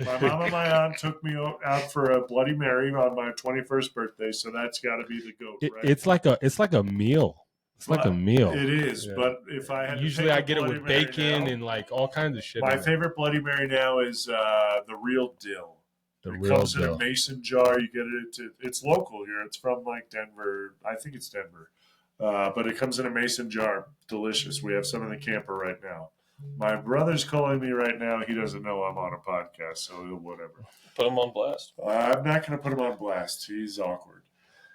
My mom and my aunt took me out for a Bloody Mary on my 21st birthday, so that's got to be the goat, right? It's like a meal. It's like a meal. It is, Yeah. but if I had Usually to I pick a get it Bloody with Mary bacon now, and like all kinds of shit. my in it. favorite Bloody Mary now is the real dill. The It real comes in a deal. mason jar. You get it. It's local here. It's from like Denver. I think it's Denver, but it comes in a mason jar. Delicious. We have some in the camper right now. My brother's calling me right now. He doesn't know I'm on a podcast, so whatever. Put him on blast. I'm not going to put him on blast. He's awkward,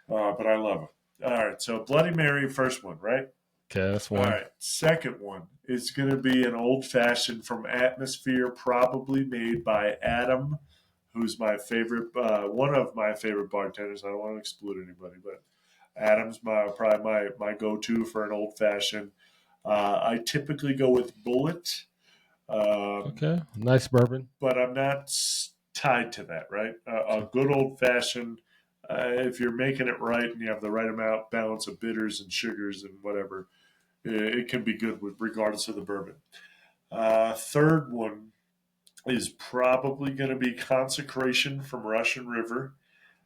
but I love him. All right, so Bloody Mary, first one, right? Okay, that's All one. right, second one is going to be an old fashioned from Atmosphere, probably made by Adam, who's my favorite, one of my favorite bartenders. I don't want to exclude anybody, but Adam's probably my go to for an old fashioned. I typically go with Bullet. Okay, nice bourbon. But I'm not tied to that, right? A good old fashioned, if you're making it right and you have the right amount balance of bitters and sugars and whatever, it can be good with regardless of the bourbon. Third one is probably going to be Consecration from Russian River.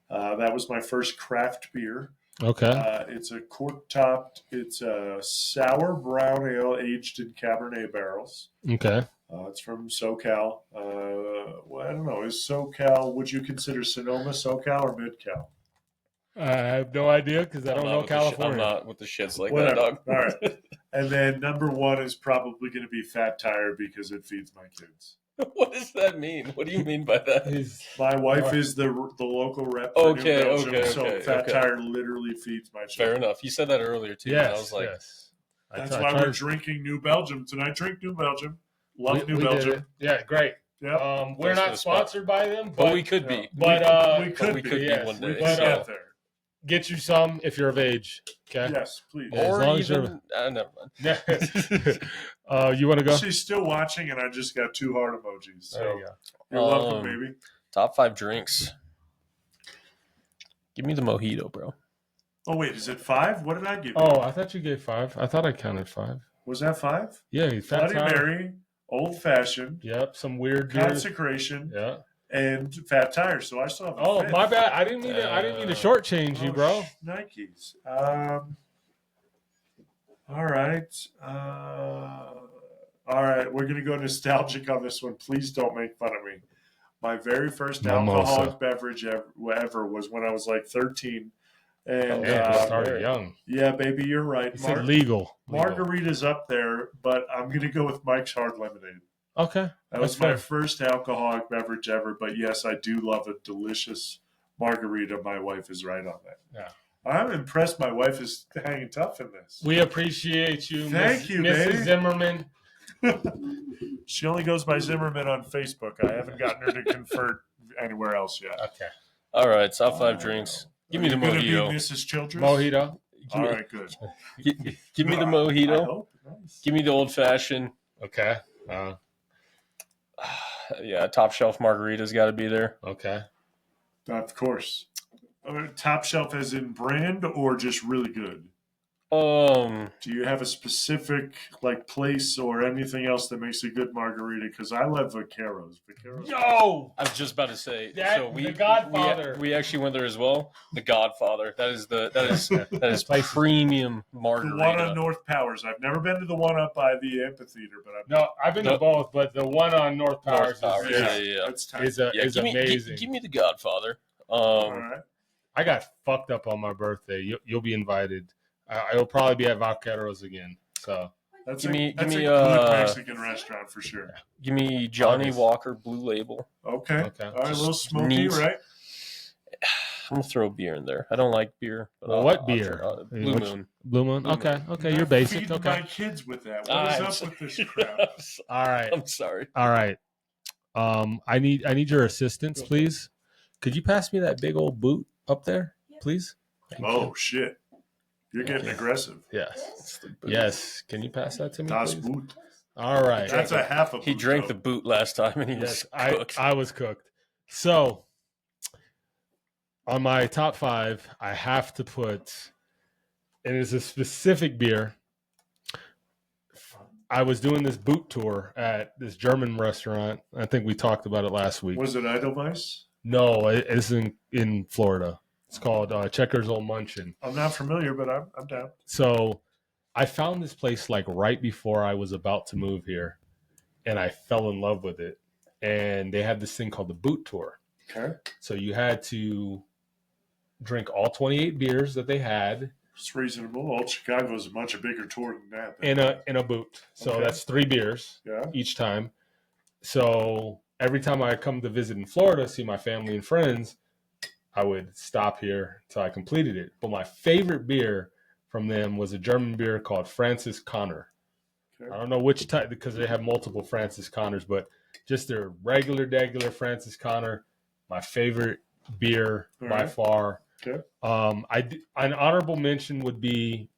That was my first craft beer. Okay. It's a cork topped. It's a sour brown ale aged in Cabernet barrels. Okay. It's from SoCal. Well, I don't know. Is SoCal? Would you consider Sonoma SoCal or MidCal? I have no idea because I don't know California. I'm not with the shits like Whatever. that, dog. All right. And then number one is probably going to be Fat Tire because it feeds my kids. What does that mean? What do you mean by that? My wife is the local rep. For New Okay, Belgium, okay, so okay, Fat okay. Tire literally feeds my Fair children. enough. You said that earlier too. Yes. And I was like, yes. That's why we're drinking New Belgium tonight. Drink New Belgium. Love New we did Belgium. it. Yeah, great. Yep. We're Thanks for not the spot. sponsored by them, but we could be. But we could be yes, one We day. can so- get there. get you some if you're of age. Okay. Yes, please. Yeah, as Or long as even, never mind. Yeah. You want to go? She's still watching, and I just got 2 heart emojis. So There you go. you're welcome, baby. Top 5 drinks. Give me the mojito, bro. Oh wait, is it 5? What did I give you? Oh, I thought you gave 5. I thought I counted 5. Was that 5? Yeah, Fat Bloody Tire. Mary, Old Fashioned, Yep, some weird beers. Consecration, Yeah. and Fat Tire. So I still have. A Oh, fifth. my bad. I didn't mean to shortchange you, bro. Nikes. All right. All right. We're gonna go nostalgic on this one. Please don't make fun of me. My very first Mimosa. alcoholic beverage ever was when I was like 13. And Man, you started young. yeah, baby, you're right. You said legal. Margarita's up there, but I'm gonna go with Mike's Hard Lemonade. Okay. That was That's my fair. first alcoholic beverage ever, but yes, I do love a delicious margarita. My wife is right on that. Yeah. I'm impressed my wife is hanging tough in this. We appreciate you, Thank you, Mrs. baby. Zimmerman. She only goes by Zimmerman on Facebook. I haven't gotten her to convert anywhere else yet. Okay. All right, top 5 drinks. Give me the Are you gonna mojito. be Mrs. Childress? Mojito. All right, good. Give me the I mojito. hope. Nice. Give me the old fashioned. Okay. Yeah, top shelf margarita's got to be there. Okay. Of course. Top shelf as in brand or just really good? Do you have a specific like place or anything else that makes a good margarita? Because I love Vaqueros. Vaqueros. Yo! I was just about to say. That- so The Godfather. We actually went there as well. The Godfather. That is Place- premium The margarita. one on North Powers. I've never been to the one up by the amphitheater, but I've No, I've been to No. both, but the one on North Powers, North Powers, yeah. That's tight. is give me, amazing. give me the Godfather. All right. I got fucked up on my birthday. You'll be invited. I'll probably be at Vaqueros again. So That's Give me- that's give me, a good uh, Mexican restaurant for sure. Give me Johnny August. Walker Blue Label. Okay. Okay. All right, a little Just smoky, neat. right? I'm gonna throw beer in there. I don't like beer. But Well, what beer? Blue Which- Moon. Blue Moon. Blue Okay. Moon. Okay. Not You're basic. feeding Okay. my kids with that. What is I'm up with this crap? All right. I'm sorry. All right. I need your assistance, please. Could you pass me that big old boot up there, please? Thank Oh you. shit! You're getting Okay. aggressive. Yes. It's the boot. Yes. Can you pass that to me, Das please? Boot. All right. That's a half a boot. He drank though. the boot last time and he Yes, was cooked. I was cooked. So on my top 5, I have to put, and it's a specific beer. I was doing this boot tour at this German restaurant. I think we talked about it last week. Was it Edelweiss? No, it's in Florida. It's called Checkers Old Munchin. I'm not familiar, but I'm down. So I found this place like right before I was about to move here, and I fell in love with it. And they had this thing called the boot tour. Okay. So you had to drink all 28 beers that they had It's reasonable. Old Chicago's a much bigger tour than that. in a boot. So Okay. that's 3 beers Yeah. each time. So every time I come to visit in Florida, see my family and friends, I would stop here till I completed it. But my favorite beer from them was a German beer called Francis Connor. Okay. I don't know which type because they have multiple Francis Connors, but just their regular Francis Connor, my favorite beer All by right. far. Okay. An honorable mention would be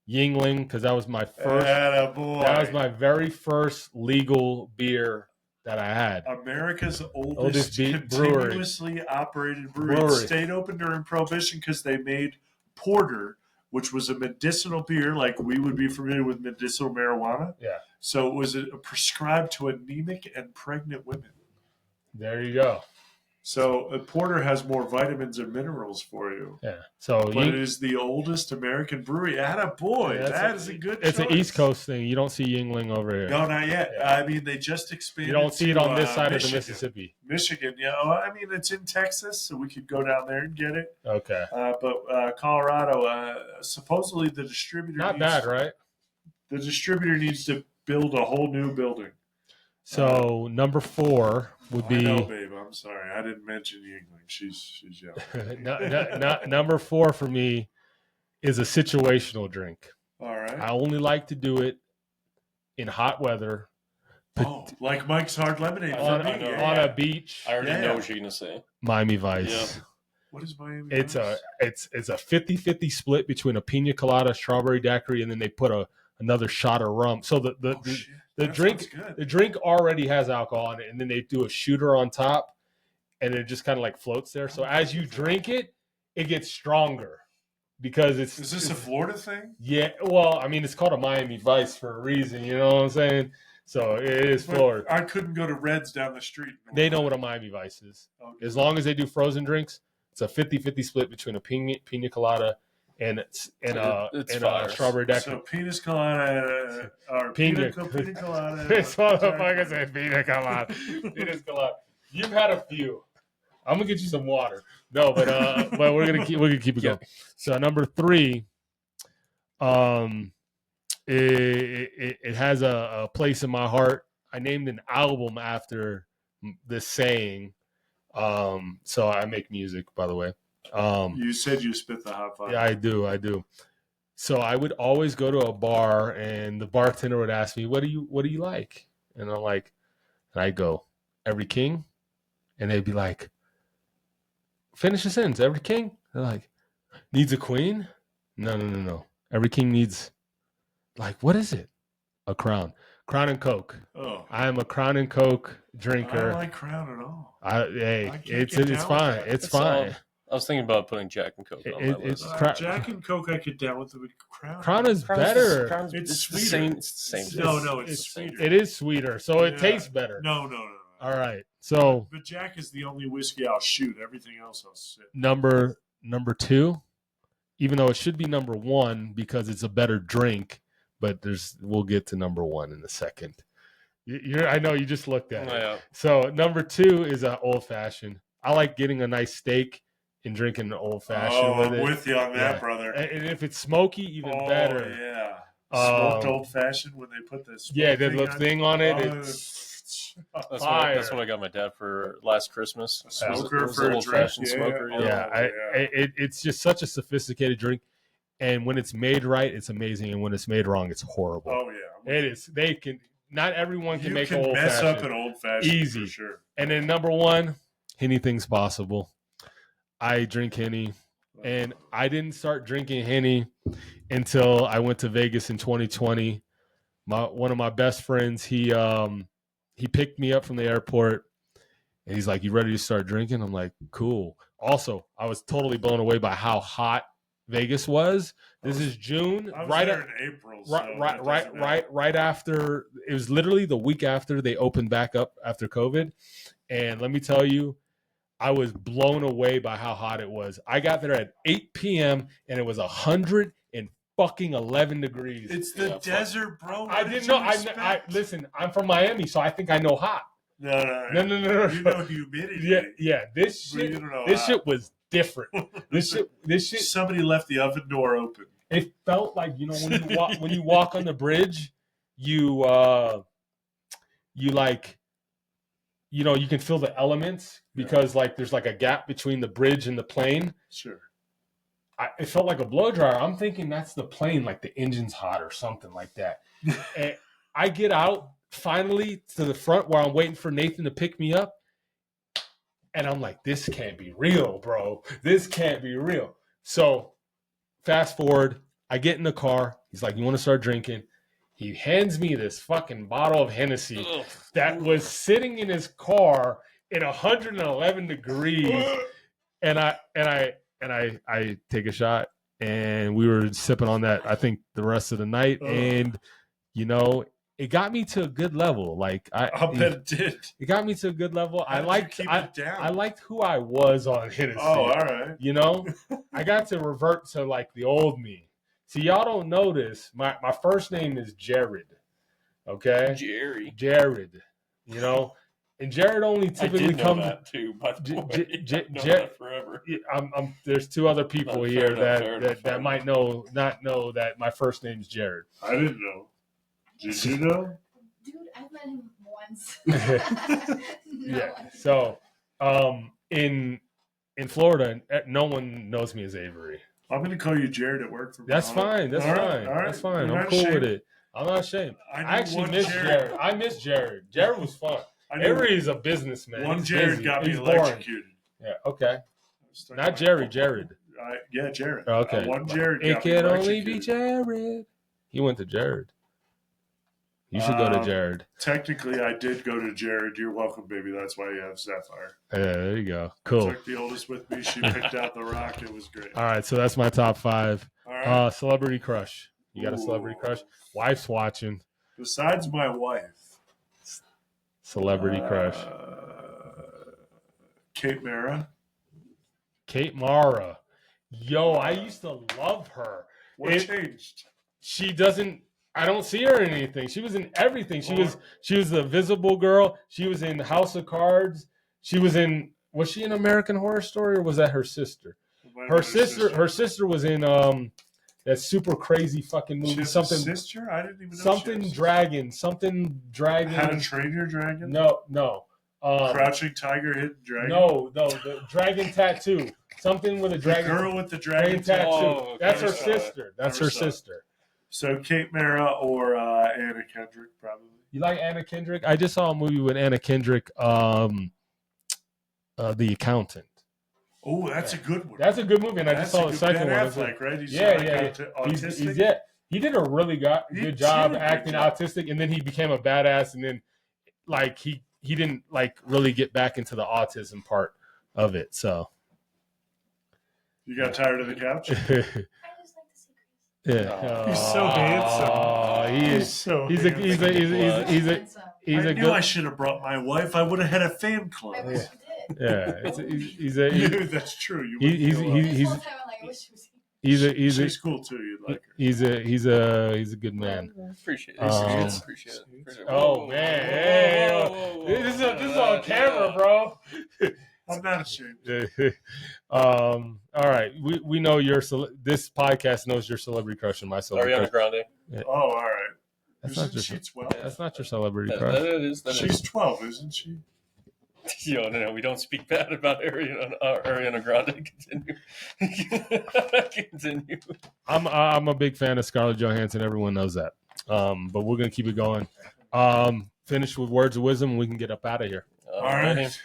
Yingling because that was my first. Attaboy. That was my very first legal beer that I had. America's oldest Oldest continuously operated brewery. It stayed open during Prohibition because they made porter, which was a medicinal beer, like we would be familiar with medicinal marijuana. Yeah. So it was prescribed to anemic and pregnant women. There you go. So a porter has more vitamins and minerals for you. Yeah. So But it is the oldest American brewery. Attaboy. Yeah, That is a good It's choice. an East Coast thing. You don't see Yingling over here. No, not yet. Yeah. I mean, they just expanded. You don't see it on this side Michigan. of the Mississippi. Michigan, yeah. Well, I mean, it's in Texas, so we could go down there and get it. Okay. But Colorado, supposedly the distributor Not bad, right? The distributor needs to build a whole new building. So number 4 would be. I know, babe. I'm sorry, I didn't mention Yingling. She's young. Number 4 for me is a situational drink. All right. I only like to do it in hot weather Like Mike's Hard Lemonade on for me. on a beach. I already Yeah. know what you're gonna say. Miami Vice. Yeah. What is Miami? It's Vice? a 50-50 split between a pina colada, strawberry daiquiri, and then they put another shot of rum. So the Shit. the That drink sounds good. the drink already has alcohol in it, and then they do a shooter on top, and it just kind of like floats there. So as you drink it, it gets stronger because it's. Is this a Florida thing? Yeah, well, I mean, it's called a Miami Vice for a reason. You know what I'm saying? So it is But Florida. I couldn't go to Reds down the street. They know what a Miami Vice is. Okay. As long as they do frozen drinks, it's a 50-50 split between a pina colada and It's a fire. strawberry daiquiri. So pina colada or Pina pina colada. This motherfucker said pina colada. Pina colada. You've had a few. I'm gonna get you some water. No, but we're gonna keep it going. So number 3, it has a place in my heart. I named an album after this saying. So I make music, by the way. You said you spit the hot fire. Yeah, I do. So I would always go to a bar, and the bartender would ask me, "What do you like?" And I'm like, and I go, "Every King," and they'd be like, "Finish the sentence, Every King." They're like, "Needs a queen?" No. Every king needs, like, what is it? A crown. Crown and Coke. Oh, I am a Crown and Coke I drinker. don't like Crown at all. Hey, I can't it's get down fine. with that. It's It's fine. I was thinking about putting Jack and Coke on my It's list. Crown- Jack and Coke I get down with, but Crown. Crown is better. It's the sweeter. same. It's the same. No, it's It's- sweeter. It is sweeter, so it Yeah. tastes better. No. All right. So But Jack is the only whiskey I'll shoot. Everything else I'll sit. number 2, even though it should be number 1 because it's a better drink, but we'll get to number 1 in a second. I know you just looked at it. Yeah. So number 2 is an old fashioned. I like getting a nice steak and drinking an old fashioned Oh, with I'm it. with you on that, Yeah. brother. And if it's smoky, even better. Yeah. Um, Smoked old fashioned when they put the smoke Yeah, the little on. thing on it. Oh, It's That's what I got my dad for last Christmas. A smoker It was for a old drink. fashioned smoker. Oh, yeah, it's just such a sophisticated drink, and when it's made right, it's amazing, and when it's made wrong, it's horrible. Oh yeah. It is. They can. Not everyone can You make can old mess fashioned. up an old fashioned Easy. for sure. And then number 1, anything's possible. I drink Henny, and I didn't start drinking Henny until I went to Vegas in 2020. One of my best friends, he picked me up from the airport, and he's like, "You ready to start drinking?" I'm like, "Cool." Also, I was totally blown away by how hot Vegas was. This is June, I was right there up, in April. So that doesn't right after. It was literally the week after they opened back up after COVID, and let me tell you, I was blown away by how hot it was. I got there at 8 p.m. and it was 105 fucking 11 degrees. It's the Yeah, desert, bro. I What didn't did know. you I expect? listen. I'm from Miami, so I think I know hot. No. No. You know humidity. Yeah. This But you shit. don't know This how. shit was different. This shit. Somebody left the oven door open. It felt like, you know, when you walk on the bridge, you like, you know, you can feel the elements because like there's like a gap between the bridge and the plane. Sure. It felt like a blow dryer. I'm thinking that's the plane, like the engine's hot or something like that. And I get out finally to the front where I'm waiting for Nathan to pick me up. And I'm like, this can't be real, bro. This can't be real. So fast forward, I get in the car. He's like, you want to start drinking? He hands me this fucking bottle of Hennessy that was sitting in his car in 111 degrees. And I take a shot, and we were sipping on that, I think, the rest of the night. And, you know, it got me to a good level. Like I'll bet it did. it got me to a good level. How did you keep it down? I liked who I was on Hennessy. Oh, all right. You know, I got to revert to like the old me. See, y'all don't know this. My first name is Jared. Okay, Jared. You know, and Jared only typically I did know comes. that too. By the way, I've known J- that forever. There's two other people Fair here enough. that might not know that my first name's Jared. I didn't know. Did you know? Dude, I've met him once. Yeah. So, in Florida, no one knows me as Avery. I'm going to call you Jared at work from That's now on. fine. That's All fine. right, all That's right. fine. You're I'm not cool with ashamed. it. I'm not ashamed. I I knew actually one miss Jared. Jared. I miss Jared. Jared was fun. I knew Avery is a businessman. one He's Jared busy. got me He's boring. electrocuted. Yeah. Okay. Stuck Not my- Jerry. Jared. Yeah, Jared. Okay. One Jared It got me can only be electrocuted. Jared. He went to Jared. You should go to Jared. Technically, I did go to Jared. You're welcome, baby. That's why you have Sapphire. Yeah, there you go. I Cool. took the oldest with me. She picked out the rock. It was great. All right. So that's my top 5. All right. Celebrity crush. You got a celebrity Ooh. crush? Wife's watching. Besides my wife. Celebrity crush. Kate Mara. Kate Mara. Yo, I used to love her. What It- changed? She doesn't. I don't see her in anything. She was in everything. She was the Visible Girl. She was in House of Cards. She was in. Was she in American Horror Story, or was that her sister? Her sister was in that super crazy fucking She movie. has Something a sister? I didn't even know. something she has dragon. How to Train Your Dragon? No. Crouching Tiger, Hidden Dragon? No, the dragon tattoo. Something with a The dragon. girl with the Dragon dragon tattoo. tattoo. Oh, That's her never saw it. sister. That's Never her saw it. sister. So Kate Mara or Anna Kendrick, probably. You like Anna Kendrick? I just saw a movie with Anna Kendrick, The Accountant. Oh, that's a good one. That's a good movie, and I just saw the second one. It's Affleck, right? He's Yeah. autistic. He did a really good He job did a good acting job. autistic, and then he became a badass, and then like he didn't like really get back into the autism part of it. So You got tired of the couch? I just like to see Chris. yeah, He's so handsome. Oh, he is. so He's a handsome. he's a Handsome. he's I a knew I good. should have brought my wife. I would have had a fan club. I wish you did. Yeah, he's a That's true. You he's wouldn't feel, This whole time I'm like, I wish she was here. he's she's cool too. You'd like her. he's a good man. Appreciate it. Appreciate it. Oh man, hey, this is on camera, bro. I'm not ashamed. All right, we know this podcast knows your celebrity crush and my celebrity Ariana crush. Grande. Oh, all right. That's not Isn't your she 12? that's not your celebrity That crush. is. She's 12, isn't she? Yo, no, we don't speak bad about Ariana Grande. Continue. Continue. I'm a big fan of Scarlett Johansson. Everyone knows that. But we're gonna keep it going. Finish with words of wisdom, and we can get up out of here. All right.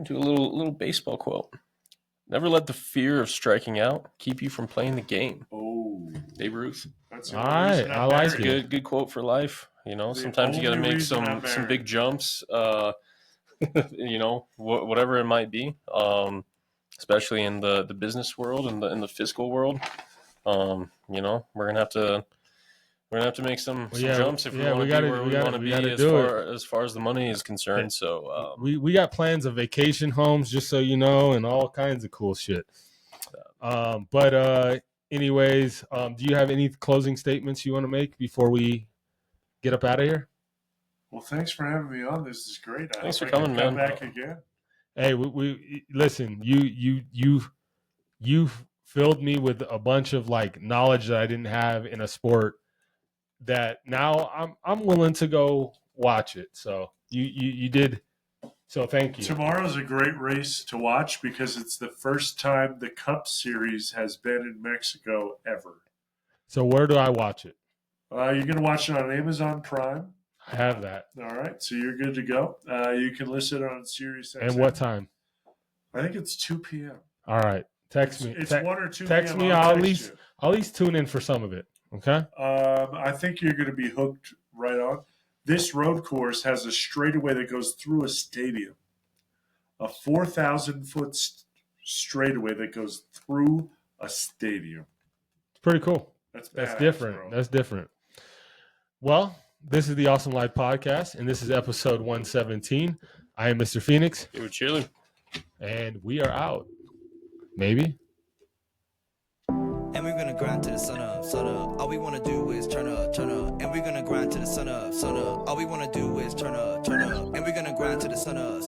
Do a little baseball quote. Never let the fear of striking out keep you from playing the game. Oh, Babe Ruth. that's All right, I like It's a it. good quote for life. You know, The sometimes you got to only make reason I'm some married. big jumps. You know, whatever it might be. Especially in the business world and in the fiscal world. You know, we're gonna have to make some jumps if we want to be where we want to be as far as the money is concerned. So we got plans of vacation homes, just so you know, and all kinds of cool shit. Anyways, do you have any closing statements you want to make before we get up out of here? Well, thanks for having me on. This is great. Thanks for hope I can coming, come man. back again. Hey, we listen. You filled me with a bunch of like knowledge that I didn't have in a sport that now I'm willing to go watch it. So you did. So thank you. Tomorrow's a great race to watch because it's the first time the Cup Series has been in Mexico ever. So where do I watch it? You're going to watch it on Amazon Prime. I have that. All right, so you're good to go. You can listen on Sirius XM. And what time? I think it's 2 p.m. All right. Text me. It's 1 or 2 text p.m. me. I'll I'll text at least tune in for some of it. Okay. I think you're going to be hooked right on. This road course has a straightaway that goes through a stadium, a 4,000-foot straightaway that goes through a stadium. It's pretty cool. That's different. bro. That's different. Well, this is the Awesome Life Podcast, and this is episode 117. I am Mr. Phoenix. It was chilling. And we are out. Maybe. And we're gonna grind to the sun up, sun up. All we wanna do is turn up, turn up. And we're gonna grind to the sun up, sun up. All we wanna do is turn up, turn up. And we're gonna grind to the sun up.